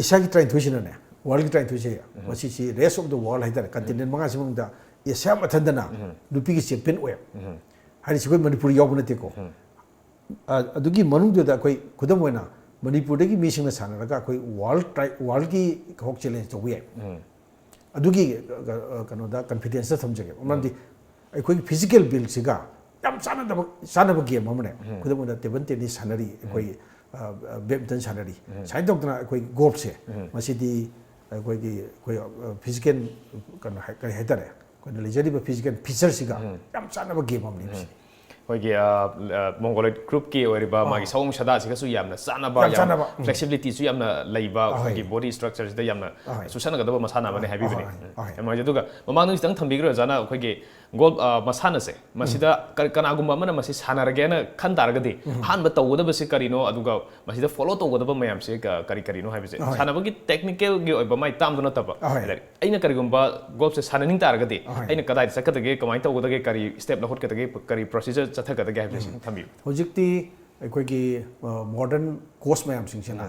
एशिया की 23 वर्ल्ड की 23 रेस्ट ऑफ द वर्ल्ड है कंटिनेंट मंगासी मनुंगदा एशिया मथंदना नुपी की चैंपियन ओय हारि सिखोय मणिपुर याव नतेको ꯑꯗꯨꯒꯤ ꯃꯅꯨꯡꯗꯨꯗ ꯑꯩꯈꯣꯏ ꯈꯨꯗꯝ ꯑꯣꯏꯅ ꯃꯅꯤꯄꯨꯔꯗꯒꯤ ꯃꯤꯁꯤꯡꯅ ꯁꯥꯟꯅꯔꯒ ꯑꯩꯈꯣꯏ ꯋꯥꯔꯜꯒꯤ ꯍꯣꯛ ꯆꯦꯂꯦꯟꯖ ꯇꯧꯕ ꯌꯥꯏ ꯑꯗꯨꯒꯤ ꯀꯩꯅꯣꯗ ꯀꯟꯐꯤꯗꯦꯟꯁꯇ ꯊꯝꯖꯒꯦ ꯃꯔꯝꯗꯤ ꯑꯩꯈꯣꯏꯒꯤ ꯐꯤꯖꯤꯀꯦꯜ ꯕꯤꯜꯁꯤꯒ ꯌꯥꯝ ꯆꯥꯟꯅꯕ ꯒꯦꯝ ꯑꯃꯅꯦ ꯈꯨꯗꯝ ꯑꯣꯏꯅ ꯇꯦꯕꯜ ꯇꯦꯅꯤꯁ ꯁꯥꯟꯅꯔꯤ ꯑꯩꯈꯣꯏ ꯕꯦꯗꯃꯤꯟꯇꯟ ꯁꯥꯟꯅꯔꯤ ꯁꯨꯃꯥꯏꯅ ꯇꯧꯗꯅ ꯑꯩꯈꯣꯏ ꯒꯣꯜꯐꯁꯦ ꯃꯁꯤꯗꯤ ꯑꯩꯈꯣꯏ ꯐꯤꯖꯤꯀꯦꯜ ꯀꯩꯅꯣ ꯀꯔꯤ ꯍꯥꯏꯇꯥꯔꯦ ꯑꯩꯈꯣꯏꯅ ꯂꯩꯖꯔꯤꯕ ꯐꯤꯖꯤꯀꯦꯜ ꯐꯤꯆꯔꯁꯤꯒ ꯌꯥꯝ ꯆꯥꯟꯅꯕ ꯒꯦꯝ ꯑꯃꯅꯤ ꯃꯁꯤꯗꯤ ꯑꯩꯈꯣꯏꯒꯤ ꯃꯣꯡꯒꯣꯂꯣꯏꯗ ꯒ꯭ꯔꯨꯞꯀꯤ ꯑꯣꯏꯔꯤꯕ ꯃꯥꯒꯤ ꯁꯑꯣꯡ ꯁꯥꯗꯥꯁꯤꯒꯁꯨ ꯌꯥꯝꯅ ꯆꯥꯟꯅꯕ ꯆꯥꯟꯅꯕ ꯐ꯭ꯂꯦꯛꯁꯤꯕꯤꯂꯤꯇꯤꯁꯨ ꯌꯥꯝꯅ ꯂꯩꯕ ꯑꯩꯈꯣꯏꯒꯤ ꯕꯣꯗꯤ ꯁ꯭ꯇ꯭ꯔꯛꯆꯔꯁꯤꯗ ꯌꯥꯝꯅ ꯆꯨꯁꯟꯅꯒꯗꯕ ꯃꯁꯥꯟꯅ ꯑꯃꯅꯤ ꯍꯥꯏꯕꯤꯕꯅꯤ ꯌꯥꯝ ꯅꯨꯡꯉꯥꯏꯖꯩ ꯑꯗꯨꯒ ꯃꯃꯥꯡꯗ ꯈꯤꯇꯪ ꯊꯝꯕꯤꯈ꯭ꯔꯣ ꯑꯣꯖꯥꯅ ꯑꯩꯈꯣꯏꯒꯤ ꯒꯣꯜ ꯃꯁꯥꯟꯅꯁꯦ ꯃꯁꯤꯗ ꯀꯅꯥꯒꯨꯝꯕ ꯑꯃꯅ ꯃꯁꯤ ꯁꯥꯟꯅꯔꯒꯦꯅ ꯈꯟ ꯇꯥꯔꯒꯗꯤ ꯑꯍꯥꯟꯕ ꯇꯧꯒꯗꯕꯁꯤ ꯀꯔꯤꯅꯣ ꯑꯗꯨꯒ ꯃꯁꯤꯗ ꯐꯣꯂꯣ ꯇꯧꯒꯗꯕ ꯃꯌꯥꯝꯁꯦ ꯀꯔꯤꯅꯣ ꯍꯥꯏꯕꯁꯦ ꯁꯥꯟꯅꯕꯒꯤ ꯇꯦꯛꯅꯤꯀꯦꯜꯒꯤ ꯑꯣꯏꯕ ꯃꯥꯏ ꯇꯥꯝꯗꯨ ꯅꯠꯇꯕ ꯑꯩꯅ ꯀꯔꯤꯒꯨꯝꯕ ꯒꯣꯜꯐꯁꯦ ꯁꯥꯟꯅꯅꯤꯡ ꯇꯥꯔꯒꯗꯤ ꯑꯩꯅ ꯀꯗꯥꯏꯗ ꯆꯠꯀꯗꯒꯦ ꯀꯃꯥꯏꯅ ꯇꯧꯒꯗꯒꯦ ꯀꯔꯤ ꯁ꯭ꯇꯦꯞ ꯂꯧꯈꯠꯀꯗꯒꯦ ꯀꯔꯤ ꯄ꯭ꯔꯣꯁꯤꯖꯔ ꯆꯠꯊꯒꯗꯒꯦ ꯍꯥꯏꯕꯁꯤ ꯊꯝꯕꯤꯌꯨ ꯍꯧꯖꯤꯛꯇꯤ ꯑꯩꯈꯣꯏꯒꯤ ꯃꯣꯗꯔꯟ ꯀꯣꯆ ꯃꯌꯥꯝꯁꯤꯡꯁꯤꯅ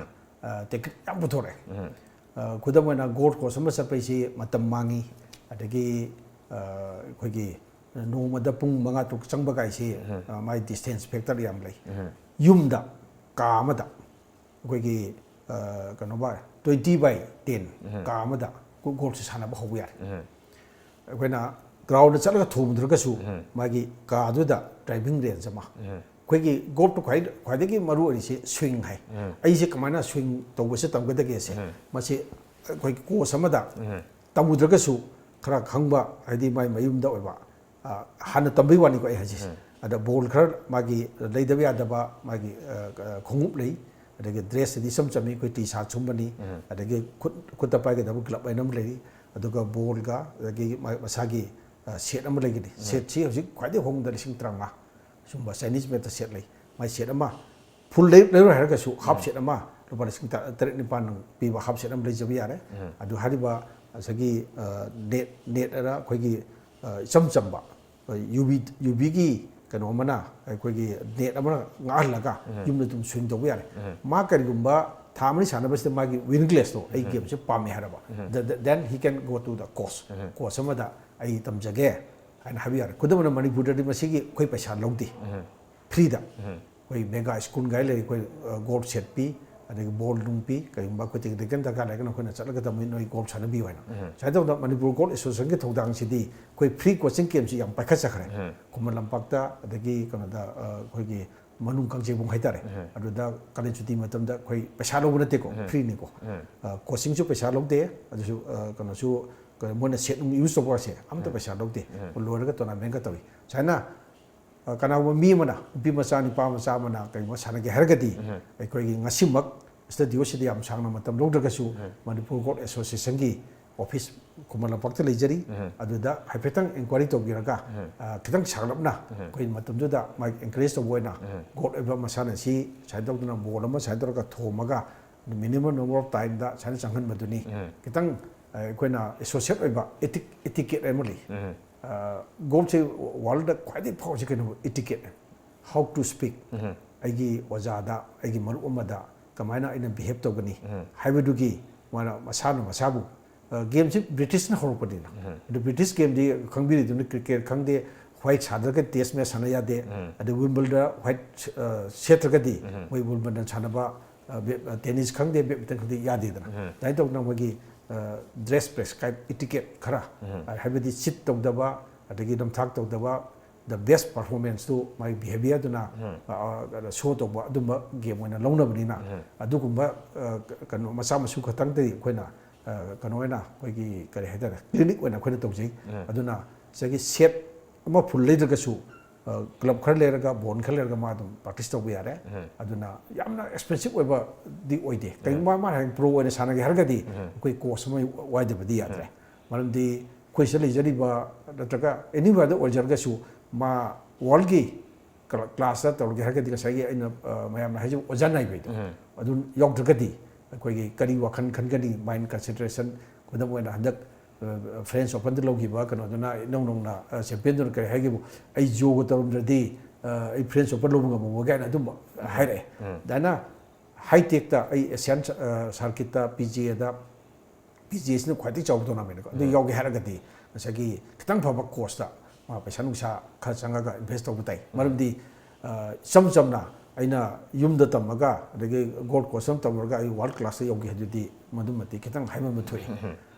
ꯇꯦꯛꯅꯤꯛ ꯌꯥꯝ ꯄꯨꯊꯣꯔꯛꯑꯦ ꯈꯨꯗꯝ ꯑꯣꯏꯅ ꯒꯣꯜꯐ ꯀꯣꯆ ꯑꯃ ꯆꯠꯄꯩꯁꯤ ꯃꯇꯝ ꯃꯥꯡꯉꯤ ꯑꯗꯒꯤ ꯑꯩꯈꯣꯏꯒꯤ ꯅꯣꯡꯃꯗ ꯄꯨꯡ 5-6 ꯆꯪꯕ ꯀꯥꯏꯁꯤ ꯃꯥꯏ ꯗꯤꯁꯇꯦꯟꯁ ꯐꯦꯛꯇꯔ ꯌꯥꯝ ꯂꯩ ꯌꯨꯝꯗ ꯀꯥ ꯑꯃꯗ ꯑꯩꯈꯣꯏꯒꯤ ꯀꯩꯅꯣ 20/10 ꯀꯥ ꯑꯃꯗ ꯒꯣꯜꯐꯁꯤ ꯁꯥꯟꯅꯕ ꯍꯧꯕ ꯌꯥꯔꯦ ꯑꯩꯈꯣꯏꯅ ꯒ꯭ꯔꯥꯎꯟꯗ ꯆꯠꯂꯒ ꯊꯣꯡꯗ꯭ꯔꯒꯁꯨ ꯃꯥꯒꯤ ꯀꯥꯗꯨꯗ ꯗ꯭राꯏꯚꯤꯡ ꯔꯦꯟꯖ ꯑꯃ ꯑꯩꯈꯣꯏꯒꯤ ꯒꯣꯜꯐꯇ ꯈ꯭ꯋꯥꯏꯗꯒꯤ ꯃꯔꯨ ꯑꯣꯏꯔꯤꯁꯤ ꯁ꯭ꯋꯤꯡ ꯍꯥꯏ ꯑꯩꯁꯦ ꯀꯃꯥꯏꯅ ꯁ꯭ꯋꯤꯡ ꯇꯧꯕꯁꯦ ꯇꯝꯒꯗꯒꯦꯁꯦ ꯃꯁꯤ ꯑꯩꯈꯣꯏ ꯀꯣꯆ ꯑꯃꯗ ꯇꯝꯃꯨꯗ꯭ꯔꯒꯁꯨ ꯈꯔ ꯈꯪꯕ ꯍꯥꯏꯗꯤ ꯃꯥꯏ ꯃꯌꯨꯝꯗ ꯑꯣꯏꯕ ꯍꯥꯟꯅ ꯇꯝꯕꯩ ꯋꯥꯅꯤꯀꯣ ꯑꯩ ꯍꯥꯏꯁꯤꯁꯦ ꯑꯗ ꯕꯣꯜ ꯈꯔ ꯃꯥꯒꯤ ꯂꯩꯗꯕ ꯌꯥꯗꯕ ꯃꯥꯒꯤ ꯈꯣꯡꯎꯞ ꯂꯩ ꯑꯗꯒꯤ ꯗ꯭ꯔꯦꯁꯇꯗꯤ ꯏꯆꯝ ꯆꯝꯃꯤ ꯑꯩꯈꯣꯏ ꯇꯤ ꯁꯥꯔꯠ ꯁꯨꯝꯕꯅꯤ ꯑꯗꯒꯤ ꯈꯨꯠꯇ ꯄꯥꯏꯒꯗꯕ ꯒ꯭ꯂꯕ ꯍꯥꯏꯅ ꯑꯃ ꯂꯩꯔꯤ ꯑꯗꯨꯒ ꯕꯣꯜꯒ ꯑꯗꯒꯤ ꯃꯁꯥꯒꯤ ꯁꯦꯠ ꯑꯃ ꯂꯩꯒꯅꯤ ꯁꯦꯠꯁꯤ ꯍꯧꯖꯤक ꯈ꯭ꯋꯥꯏꯗꯒꯤ ꯍꯣꯡꯕꯗ 15,000 ꯁꯨꯝꯕ ꯆꯥꯏꯅꯤꯁ ꯃꯦꯠꯇ ꯁꯦꯠ ꯂꯩ ꯃꯥꯏ ꯁꯦꯠ ꯑꯃ ꯐꯨꯜ ꯂꯩꯔꯣꯏ ꯍꯥꯏꯔꯒꯁꯨ ꯍꯥꯞ ꯁꯦꯠ ꯑꯃ ꯂꯨꯄꯥ 8,000-9,000 ꯄꯤꯕ ꯍꯥꯞ ꯁꯦꯠ ꯑꯃ ꯂꯩꯖꯕ ꯌꯥꯔꯦ ꯑꯗꯨ ꯍꯥꯏꯔꯤꯕ ꯉꯁꯥꯏꯒꯤ ꯅꯦꯠ ꯑꯅ ꯑꯩꯈꯣꯏꯒꯤ ꯏꯆꯝ ꯆꯝꯕ UVꯒꯤ ꯀꯩꯅꯣ ꯑꯃꯅ ꯑꯩꯈꯣꯏꯒꯤ ꯅꯦꯠ ꯑꯃꯅ ꯉꯥꯛꯍꯜꯂꯒ ꯌꯨꯝꯗ ꯑꯗꯨꯝ ꯁ꯭ꯋꯤꯡ ꯇꯧꯕ ꯌꯥꯔꯦ ꯃꯥ ꯀꯔꯤꯒꯨꯝꯕ ꯊꯥ ꯑꯃꯅꯤ ꯁꯥꯟꯅꯕꯁꯤꯗ ꯃꯥꯒꯤ ꯋꯤꯟ ꯒ꯭ꯂꯦꯁꯇꯣ ꯑꯩ ꯒꯦꯝꯁꯦ ꯄꯥꯝꯃꯦ ꯍꯥꯏꯔꯕ ꯗꯦꯟ ꯍꯤ ꯀꯦꯟ ꯒꯣ ꯇꯨ ꯗ ꯀꯣꯆ ꯑꯃꯗ ꯑꯩ ꯇꯝꯖꯒꯦ ꯍꯥꯏꯅ ꯍꯥꯏꯕ ꯌꯥꯔꯦ ꯈꯨꯗꯝ ꯑꯣꯏꯅ ꯃꯅꯤꯄꯨꯔꯗꯗꯤ ꯃꯁꯤꯒꯤ ꯑꯩꯈꯣꯏ ꯄꯩꯁꯥ ꯂꯧꯗꯦ ꯐ꯭ꯔꯤꯗ ꯑꯩꯈꯣꯏ ꯃꯦꯒꯥ ꯁ꯭ꯀꯨꯜꯒꯥꯏ ꯂꯩ ꯑꯩꯈꯣꯏ ꯒꯣꯜꯐ ꯁꯦꯠ ꯄꯤ ꯑꯗꯒꯤ ꯕꯣꯜ ꯅꯨꯡ ꯄꯤ ꯀꯔꯤꯒꯨꯝꯕ ꯑꯩꯈꯣꯏ ꯇꯦꯛꯅꯤꯀꯦꯜ ꯗꯔꯀꯥꯔ ꯂꯩꯔꯒꯅ ꯑꯩꯈꯣꯏꯅ ꯆꯠꯂꯒ ꯇꯝꯃꯤ ꯅꯣꯏ ꯒꯣꯜꯐ ꯁꯥꯟꯅꯕꯤꯌꯨ ꯍꯥꯏꯅ ꯁꯨꯃꯥꯏꯅ ꯇꯧꯗꯅ ꯃꯅꯤꯄꯨꯔ ꯒꯣꯜꯐ ꯑꯦꯁꯣꯁꯤꯌꯦꯁꯟꯒꯤ ꯊꯧꯗꯥꯡꯁꯤꯗꯤ ꯑꯩꯈꯣꯏ ꯐ꯭ꯔꯤ ꯀꯣꯆꯤꯡ ꯀꯦꯝꯞꯁꯤ ꯌꯥꯝ ꯄꯥꯏꯈꯠꯆꯈ꯭ꯔꯦ ꯈꯨꯃꯟ ꯂꯝꯄꯥꯛꯇ ꯑꯗꯒꯤ ꯀꯩꯅꯣꯗ ꯑꯩꯈꯣꯏꯒꯤ ꯃꯅꯨꯡ ꯀꯥꯡꯖꯩꯕꯨꯡ ꯍꯥꯏꯇꯥꯔꯦ ꯑꯗꯨꯗ ꯀꯥꯂꯦꯟ ꯁꯨꯇꯤ ꯃꯇꯝꯗ ꯑꯩꯈꯣꯏ ꯄꯩꯁꯥ ꯂꯧꯕ ꯅꯠꯇꯦꯀꯣ ꯐ꯭ꯔꯤꯅꯤꯀꯣ ꯀꯣꯆꯤꯡꯁꯨ ꯄꯩꯁꯥ ꯂꯧꯗꯦ ꯑꯗꯨꯁꯨ ꯀꯩꯅꯣꯁꯨ ꯃꯣꯏꯅ ꯁꯦꯠ ꯌꯨꯁ ꯇꯧꯕꯁꯦ ꯑꯝꯇ ꯄꯩꯁꯥ ꯂꯧꯗꯦ ꯂꯣꯏꯔꯒ ꯇꯣꯔꯅꯥꯃꯦꯟꯒ ꯇꯧꯏ ꯁꯨꯃꯥꯏꯅ ꯀꯅꯥꯒꯨꯝꯕ ꯃꯤ ꯑꯃꯅ ꯅꯨꯄꯤ ꯃꯆꯥ ꯅꯨꯄꯥ ꯃꯆꯥ ꯑꯃꯅ ꯀꯔꯤꯒꯨꯝꯕ ꯁꯥꯟꯅꯒꯦ ꯍꯥꯏꯔꯒꯗꯤ ꯑꯩꯈꯣꯏꯒꯤ ꯉꯁꯤꯃꯛ ꯁ꯭ꯇꯨꯗꯤꯑꯣꯁꯤꯗ ꯌꯥꯝ ꯁꯥꯡꯅ ꯃꯇꯝ ꯂꯧꯗ꯭ꯔꯒꯁꯨ ꯃꯅꯤꯄꯨꯔ ꯒꯣꯜꯐ ꯑꯦꯁꯣꯁꯤꯌꯦꯁꯟꯒꯤ ꯑꯣꯐꯤꯁ ꯈꯨꯃꯟ ꯂꯝꯄꯥꯛꯇ ꯂꯩꯖꯔꯤ ꯑꯗꯨꯗ ꯍꯥꯏꯐꯦꯠꯇꯪ ꯏꯟꯀ꯭ꯋꯥꯏꯔꯤ ꯇꯧꯕꯤꯔꯒ ꯈꯤꯇꯪ ꯁꯥꯡꯂꯞꯅ ꯑꯩꯈꯣꯏ ꯃꯇꯝꯗꯨꯗ ꯃꯥꯒꯤ ꯑꯦꯟꯀꯔꯦꯖ ꯇꯧꯕ ꯑꯣꯏꯅ ꯒꯣꯜꯐ ꯑꯣꯏꯕ ꯃꯁꯥꯟꯅꯁꯤ ꯁꯨꯃꯥꯏꯅ ꯇꯧꯗꯅ ꯕꯣꯜ ꯑꯃ ꯁꯨꯃꯥꯏꯅ ꯇꯧꯔꯒ ꯊꯣꯝꯃꯒ ꯃꯤꯅꯤꯃꯝ ꯅꯝꯕꯔ ꯑꯣꯐ ꯇꯥꯏꯝꯗ ꯁꯨꯃꯥꯏꯅ ꯆꯪꯍꯟꯕꯗꯨꯅꯤ ꯈꯤꯇꯪ ꯑꯩꯈꯣꯏꯅ ꯑꯦꯁꯣꯁꯤꯌꯦꯠ ꯑꯣꯏꯕ ꯏꯇꯤꯀꯦꯠ ꯑꯃ ꯂꯩ ꯒꯣꯜꯐꯁꯦ ꯋꯥꯔꯜꯗ ꯈ꯭ꯋꯥꯏꯗꯒꯤ ꯐꯥꯎꯕꯁꯤ ꯀꯩꯅꯣ ꯏꯇꯤꯀꯦꯠ ꯍꯥꯎ ꯇꯨ ꯁ꯭ꯄꯤꯛ ꯑꯩꯒꯤ ꯑꯣꯖꯥꯗ ꯑꯩꯒꯤ ꯃꯔꯨꯞ ꯑꯃꯗ ꯀꯃꯥꯏꯅ ꯑꯩꯅ ꯕꯤꯍꯦꯞ ꯇꯧꯒꯅꯤ ꯍꯥꯏꯕꯗꯨꯒꯤ ꯃꯥꯅ ꯃꯁꯥꯅ ꯃꯁꯥꯕꯨ ꯒꯦꯝꯁꯤ ꯕ꯭ꯔꯤꯇꯤꯁꯅ ꯍꯧꯔꯛꯄꯅꯤꯅ ꯑꯗꯨ ꯕ꯭ꯔꯤꯇꯤꯁ ꯒꯦꯝꯗꯤ ꯈꯪꯕꯤꯔꯤꯗꯨꯅ ꯀ꯭ꯔꯤꯀꯦꯠ ꯈꯪꯗꯦ ꯍ꯭ꯋꯥꯏꯠ ꯁꯥꯗ꯭ꯔꯒ ꯇꯦꯁ ꯃꯦꯠꯆ ꯁꯥꯟꯅ ꯌꯥꯗꯦ ꯑꯗꯨ ꯋꯤꯝꯕꯜꯗ ꯍ꯭ꯋꯥꯏꯠ ꯁꯦꯠꯇ꯭ꯔꯒꯗꯤ ꯃꯣꯏ ꯋꯤꯝꯕꯜꯗ ꯁꯥꯟꯅꯕ ꯇꯦꯅꯤꯁ ꯈꯪꯗꯦ ꯕꯦꯗꯃꯤꯟꯇꯟ ꯈꯪꯗꯦ ꯌꯥꯗꯦꯗꯅ ꯑꯗꯨꯃꯥꯏꯅ ꯇꯧꯗꯅ ꯃꯣꯏꯒꯤ ꯗ꯭ꯔꯦꯁ ꯄ꯭ꯔꯦꯁꯀ꯭ꯔꯥꯏꯕ ꯏꯇꯤꯀꯦꯠ ꯈꯔ ꯍꯥꯏꯕꯗꯤ ꯆꯤꯠ ꯇꯧꯗꯕ ꯑꯗꯒꯤ ꯅꯝꯊꯥꯛ ꯇꯧꯗꯕ ꯗ ꯕꯦꯁ ꯄꯔꯐꯣꯔꯃꯦꯟꯁꯇꯨ ꯃꯥꯒꯤ ꯕꯤꯍꯦꯕꯤꯌꯔꯗꯨꯅ ꯁꯣ ꯇꯧꯕ ꯑꯗꯨꯝꯕ ꯒꯦꯝ ꯑꯣꯏꯅ ꯂꯧꯅꯕꯅꯤꯅ ꯑꯗꯨꯒꯨꯝꯕ ꯀꯩꯅꯣ ꯃꯆꯥ ꯃꯁꯨ ꯈꯛꯇꯪꯗꯤ ꯑꯩꯈꯣꯏꯅ ꯀꯩꯅꯣ ꯑꯣꯏꯅ ꯑꯩꯈꯣꯏꯒꯤ ꯀꯔꯤ ꯍꯥꯏꯇꯥꯔꯦ ꯀ꯭ꯂꯤꯅꯤꯛ ꯑꯣꯏꯅ ꯑꯩꯈꯣꯏꯅ ꯇꯧꯖꯩ ꯑꯗꯨꯅ ꯉꯁꯥꯏꯒꯤ ꯁꯦꯠ ꯑꯃ ꯐꯨꯜ ꯂꯩꯗ꯭ꯔꯒꯁꯨ ꯀ꯭ꯂꯕ ꯈꯔ ꯂꯩꯔꯒ ꯕꯣꯜ ꯈꯔ ꯂꯩꯔꯒ ꯃꯥ ꯑꯗꯨꯝ ꯄ꯭ꯔꯥꯛꯇꯤꯁ ꯇꯧꯕ ꯌꯥꯔꯦ ꯑꯗꯨꯅ ꯌꯥꯝꯅ ꯑꯦꯛꯁꯄꯦꯟꯁꯤꯞ ꯑꯣꯏꯕꯗꯤ ꯑꯣꯏꯗꯦ ꯀꯔꯤꯒꯨꯝꯕ ꯃꯥꯅ ꯍꯌꯦꯡ ꯄ꯭ꯔꯣ ꯑꯣꯏꯅ ꯁꯥꯟꯅꯒꯦ ꯍꯥꯏꯔꯒꯗꯤ ꯑꯩꯈꯣꯏ ꯀꯣꯆ ꯑꯃ ꯋꯥꯏꯗꯕꯗꯤ ꯌꯥꯗ꯭ꯔꯦ ꯃꯔꯝꯗꯤ ꯑꯩꯈꯣꯏ ꯁꯤꯗ ꯂꯩꯖꯔꯤꯕ ꯅꯠꯇ꯭ꯔꯒ ꯑꯦꯅꯤꯋꯦꯔꯗ ꯑꯣꯏꯖꯔꯒꯁꯨ ꯃꯥ ꯋꯥꯔꯜꯒꯤ ꯀ꯭ꯂꯥꯁꯇ ꯇꯧꯔꯒꯦ ꯍꯥꯏꯔꯒꯗꯤ ꯉꯁꯥꯏꯒꯤ ꯑꯩꯅ ꯃꯌꯥꯝꯅ ꯍꯥꯏꯖꯕ ꯑꯣꯖꯥ ꯅꯥꯏꯕꯩꯗꯣ ꯑꯗꯨ ꯌꯥꯎꯗ꯭ꯔꯒꯗꯤ ꯑꯩꯈꯣꯏꯒꯤ ꯀꯔꯤ ꯋꯥꯈꯜ ꯈꯟꯒꯅꯤ ꯃꯥꯏꯟ ꯀꯟꯁꯦꯟꯇ꯭ꯔꯦꯁꯟ ꯈꯨꯗꯝ ꯑꯣꯏꯅ ꯍꯟꯗꯛ ꯐ꯭ꯔꯦꯟꯁ ꯑꯣꯄꯟꯗ ꯂꯧꯈꯤꯕ ꯀꯩꯅꯣꯗꯨꯅ ꯏꯅꯧ ꯅꯧꯅ ꯆꯦꯝꯄꯤꯌꯟꯗꯨꯅ ꯀꯔꯤ ꯍꯥꯏꯒꯦꯕꯨ ꯑꯩ ꯌꯣꯒ ꯇꯧꯔꯝꯗ꯭ꯔꯗꯤ ꯑꯩ ꯐ꯭ꯔꯦꯟꯁ ꯑꯣꯄꯟ ꯂꯧꯕ ꯉꯝꯃꯣꯏ ꯀꯥꯏꯅ ꯑꯗꯨꯝꯕ ꯍꯥꯏꯔꯛꯑꯦ ꯑꯗꯨꯃꯥꯏꯅ ꯍꯥꯏꯇꯦꯛꯇ ꯑꯩ ꯑꯦꯁꯤꯌꯥꯟ ꯁꯥꯔꯀꯤꯠꯇ PGAꯁꯤꯅ ꯈ꯭ꯋꯥꯏꯗꯒꯤ ꯆꯥꯎꯕ ꯇꯣꯔꯅꯥꯃꯦꯟꯠꯀꯣ ꯑꯗꯨ ꯌꯥꯎꯒꯦ ꯍꯥꯏꯔꯒꯗꯤ ꯉꯁꯥꯏꯒꯤ ꯈꯤꯇꯪ ꯐꯕ ꯀꯣꯆꯇ ꯄꯩꯁꯥ ꯅꯨꯡꯁꯥ ꯈꯔ ꯆꯪꯉꯒ ꯏꯟꯚꯦꯁ ꯇꯧꯕ ꯇꯥꯏ ꯃꯔꯝꯗꯤ ꯏꯆꯝ ꯆꯝꯅ ꯑꯩꯅ ꯌꯨꯝꯗ ꯇꯝꯃꯒ ꯑꯗꯒꯤ ꯒꯣꯜꯗ ꯀꯣꯁ ꯑꯃ ꯇꯝꯃꯒ ꯑꯩ ꯋꯥꯔꯜꯗ ꯀ꯭ꯂꯥꯁꯇ ꯌꯧꯒꯦ ꯍꯥꯏꯗꯨꯗꯤ ꯃꯗꯨꯃꯗꯤ ꯈꯤꯇꯪ ꯍꯥꯏꯃꯟꯕ ꯊꯣꯛꯏ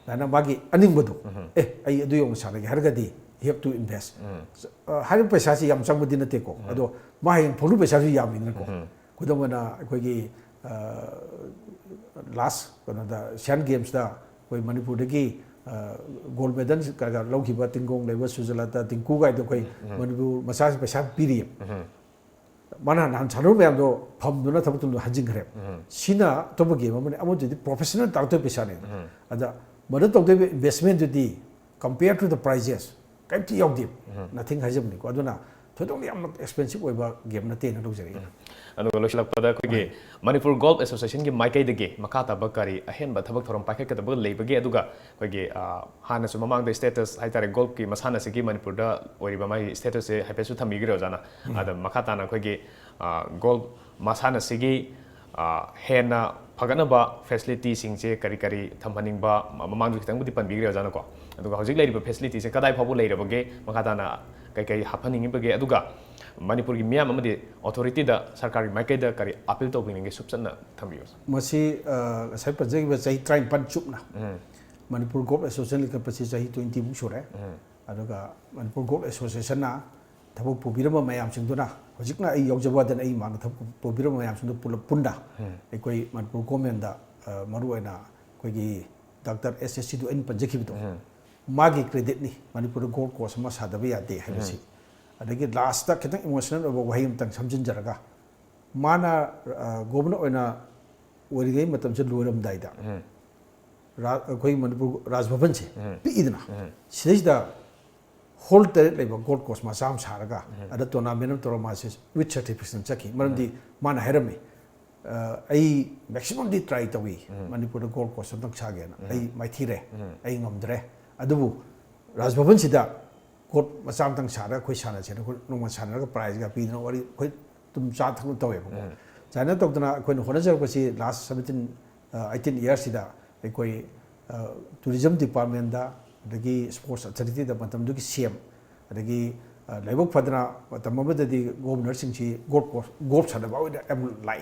ꯑꯗꯨꯅ ꯃꯥꯒꯤ ꯑꯅꯤꯡꯕꯗꯣ ꯑꯩ ꯑꯗꯨ ꯌꯧꯅ ꯁꯥꯟꯅꯒꯦ ꯍꯥꯏꯔꯒꯗꯤ ꯍꯦꯞ ꯇꯨ ꯏꯟꯚꯦꯁ ꯍꯥꯏꯔꯤꯕ ꯄꯩꯁꯥꯁꯤ ꯌꯥꯝ ꯆꯪꯕꯗꯤ ꯅꯠꯇꯦꯀꯣ ꯑꯗꯣ ꯃꯥ ꯍꯌꯦꯡ ꯐꯪꯂꯨ ꯄꯩꯁꯥꯁꯨ ꯌꯥꯝꯃꯤꯗꯅꯀꯣ ꯈꯨꯗꯝ ꯑꯣꯏꯅ ꯑꯩꯈꯣꯏꯒꯤ ꯂꯥꯁ ꯀꯩꯅꯣꯗ ꯑꯦꯁꯤꯌꯥꯟ ꯒꯦꯝꯁꯇ ꯑꯩꯈꯣꯏ ꯃꯅꯤꯄꯨꯔꯗꯒꯤ ꯒꯣꯜ ꯃꯦꯗꯜ ꯀꯩꯀꯥ ꯂꯧꯈꯤꯕ ꯇꯤꯡꯒꯣꯡ ꯂꯩꯕ ꯁꯨꯖꯂꯥꯇꯥ ꯇꯤꯡꯀꯨ ꯒꯥꯏꯗꯣ ꯑꯩꯈꯣꯏ ꯃꯅꯤꯄꯨꯔ ꯃꯆꯥꯁꯤ ꯄꯩꯁꯥ ꯄꯤꯔꯤꯌꯦꯕ mana nan chanu me amdo pham duna thab tum hanjing khare sina toba game amane amodi professional tar to pesa ne ada mada to investment di compared to the prices kai ti yog di nothing hajam ni ko aduna thodong yam expensive oiba game na te na dojari anu losilak pada ko ge manipur golf association gi maikai de ge makha ta bakari ahen ba thabak thorom paikha ka ta ba leiba ge aduga ko ge hana su mamang de status hai tare golf ki masana se gi manipur da ori ba mai status se hai pesu thami gi rojana ada makha ta na ko ge golf masana se gi hena phagana ba facility sing je kari kari thamhaning ba mamang du khitang budi pan bi gi rojana ko aduga hojik leiba facility se kadai phabu leiraba ge makha ta na kai kai hapaning ba ge aduga Manipur ki miyam amadi authority da sarkari maikai da kari appeal to binge subsana thambiyo masi sai pajai ba chai train pan chupna Manipur Golf Association ka pasi chai 20 mu sure aduga Manipur Golf Association na thabu pubirama mayam singduna hojikna ai yaujaba dan ai mang thabu pubirama mayam singdu pulap punda ekoi Manipur government da maru aina koi gi Dr. SSC du en panjaki bido magi credit ni Manipur Golf Course ma sadabi ade habisi adagi last ta kitang emotional over wahi amtang samjin jaraga mana governor oina origai matam se loram daida koi Manipur Raj Bhavan se pidna sidai whole tare leba gold course ma sam saraga ada tournament to ma se with certification chaki marandi mana herame ai maximum di try tawi Manipur gold course tang chage na ai mai thire ai ngamdre adubu Raj Bhavan sida court macam tang sara koi sana chena ko nong sana ka prize ga pidna wari koi tum cha thang tawe ko china tok dana koi no hona jar ko si last 17 18 years sida koi tourism department da adagi sports authority da matam du ki cm adagi laibok phadna matam ba da di governor sing chi golf sana ba da am lai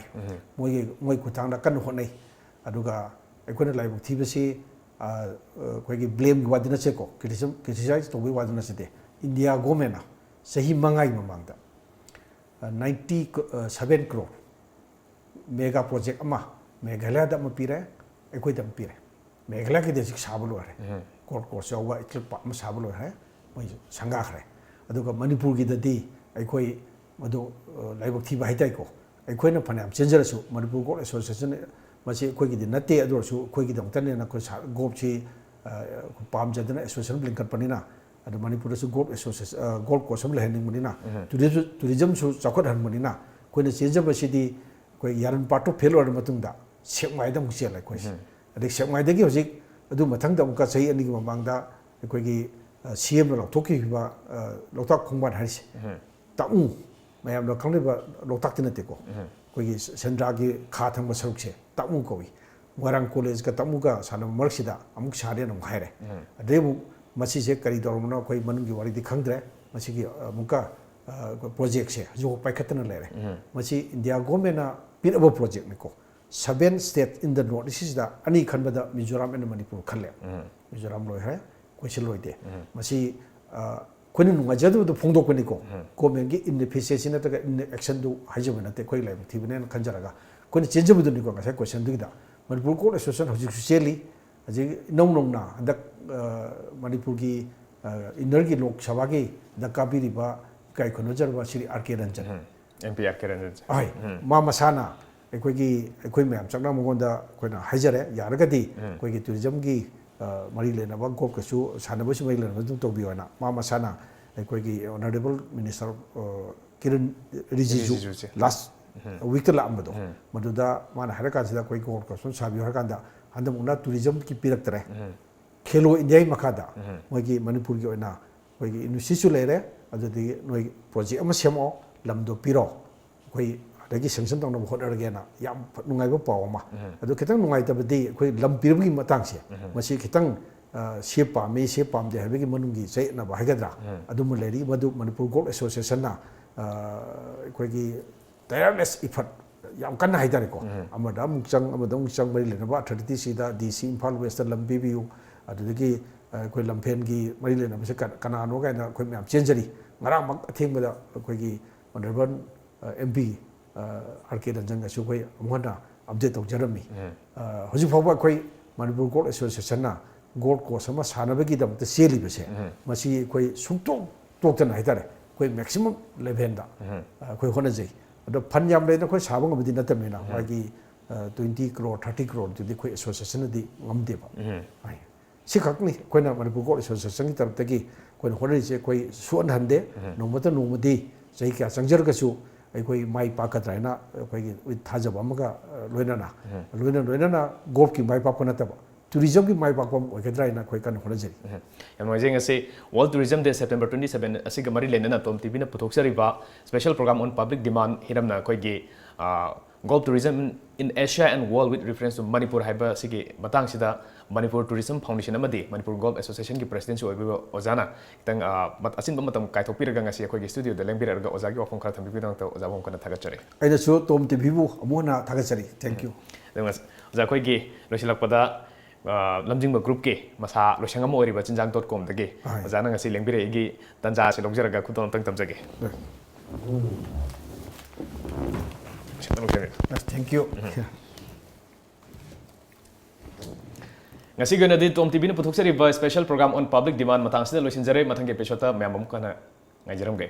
moi khutang da kan honai aduga koi na laibok thiba si koi gi blame gi wadina che ko criticize to gi wadina se de India government na sahi mangai mamang da 97 crore mega project ama Meghalaya da ma pire ekoi da pire Meghalaya ki de sik sabulu are court course yawa itluk pa ma sabulu hai moi sanga khare aduga Manipur gi da di ekoi madu laibok thi ba haitai ko ekoi na phanam chenjara su Manipur Golf Association masi ekoi gi di natte adur su ekoi gi dong tan na ko golf chi pam jadana association link company na adu Manipur su golf association golf course am lehening manina tourism su chakot han manina koi na chenja ba si di koi yaran part of failure matung da sekmai da musia lai koi adik sekmai da gi hojik adu mathang da ka sei ani gi mamang da koi gi CM lo thokki ba loktak khongban harisi tamu mayam lo khangle ba loktak tinate ko koi gi sendra gi kha thang ba saruk se tamu ko wi Moirang college ka tamu ka sana marksida amuk sare nam khaire adebu masi se kari dormona koi manung gi wari di khangdre masi gi muka project se jo paikhatna lere masi India government na pinaba project ne ko 7 state in the north this is the ani khanba da Mizoram and Manipur khalle Mizoram loi hai koisil loi de masi koi nunga jadu do phongdok ni ko government gi inefficiency na ta action do hajaba na te koi lai thibne khanjaraga koi changeable do ni ko ka question du da Manipur Golf Association hojik su cheli aje nong na dak Manipur gi inner gi lok sabha gi da kabiri ba kai khono jar ba sri RK Ranjan MP RK Ranjan ai ma masana ekoi mayam chakna mongon da koi na hajare yaraga di koi gi tourism gi mari le na ba golf ka su sana ba su mai le na dum to bi na ma masana ekoi gi honorable minister Kiran Rijiju last week la amado maduda mana haraka sida koi golf ka su sabi harkan da handam una tourism ki pirak tare khelo India makada moi gi Manipur gi oina koi gi university lere adudi noi project ama semo lamdo piro koi adagi sanction tong no hodar ge na yam nungai ba paw ma adu kitang nungai ta badi koi lam piram gi matang se masi kitang shepa me shepam de habigi manungi sei na ba hagadra adu mu leri madu Manipur Golf Association na koi gi tireless effort yam kan hai tare ko amada amuk chang mari le na ba authority si da DC Imphal West lam BBU adudagi koi lampen gi mari le na ba se kana no ga na koi myam chenjari ngarang mak atheng ba da koi gi honorable MP RK Ranjang ga su koi amona update tok jarami hoji phawa koi Manipur Golf Association na golf course ama sana ba gi dam ta seli ba se masi koi suktok tok tan hai tare koi maximum level da koi hona jai ado fan yam le na koi sabang abdi na tam na gi 20 crore 30 crore di koi association di ngam de ba ai si khak ni koi na Manipur Golf Association ki taraf ta gi koi hona je koi suan hande no mata no mudi jai kya changjar ga su ai koi mai pa ka trai na koi gi with thajab amaga loina na golf ki mai pa ko na ta ba tourism ki mai pa ko oi ka trai na koi kan hona je yam noi jeng ase World Tourism Day September 27 asiga mari lenana TOMTV na puthok ba special program on public demand hiramna koi gi golf tourism in Asia and world with reference to Manipur haiba sigi matang sida Manipur Tourism Foundation amadi Manipur Golf Association ki president su oiba ozana kitang asin matam kai thopiraga ngasi koi gi studio da lengbiraga ozagi wafong khara thambi bidang ta ozabong kana thagachare aina su TOMTV bu amona thagachari thank you dengas oza koi gi losilak pada lamjingba group ke masa losangam oriba chinjang.com dagi ozana ngasi lengbire gi tanja se logjaraga khudon tang tamjage thank you ngasi gana di TOMTV na puthok ba special program on public demand matang sida losinjare matang ke episode ta myam kana ngaijaram ge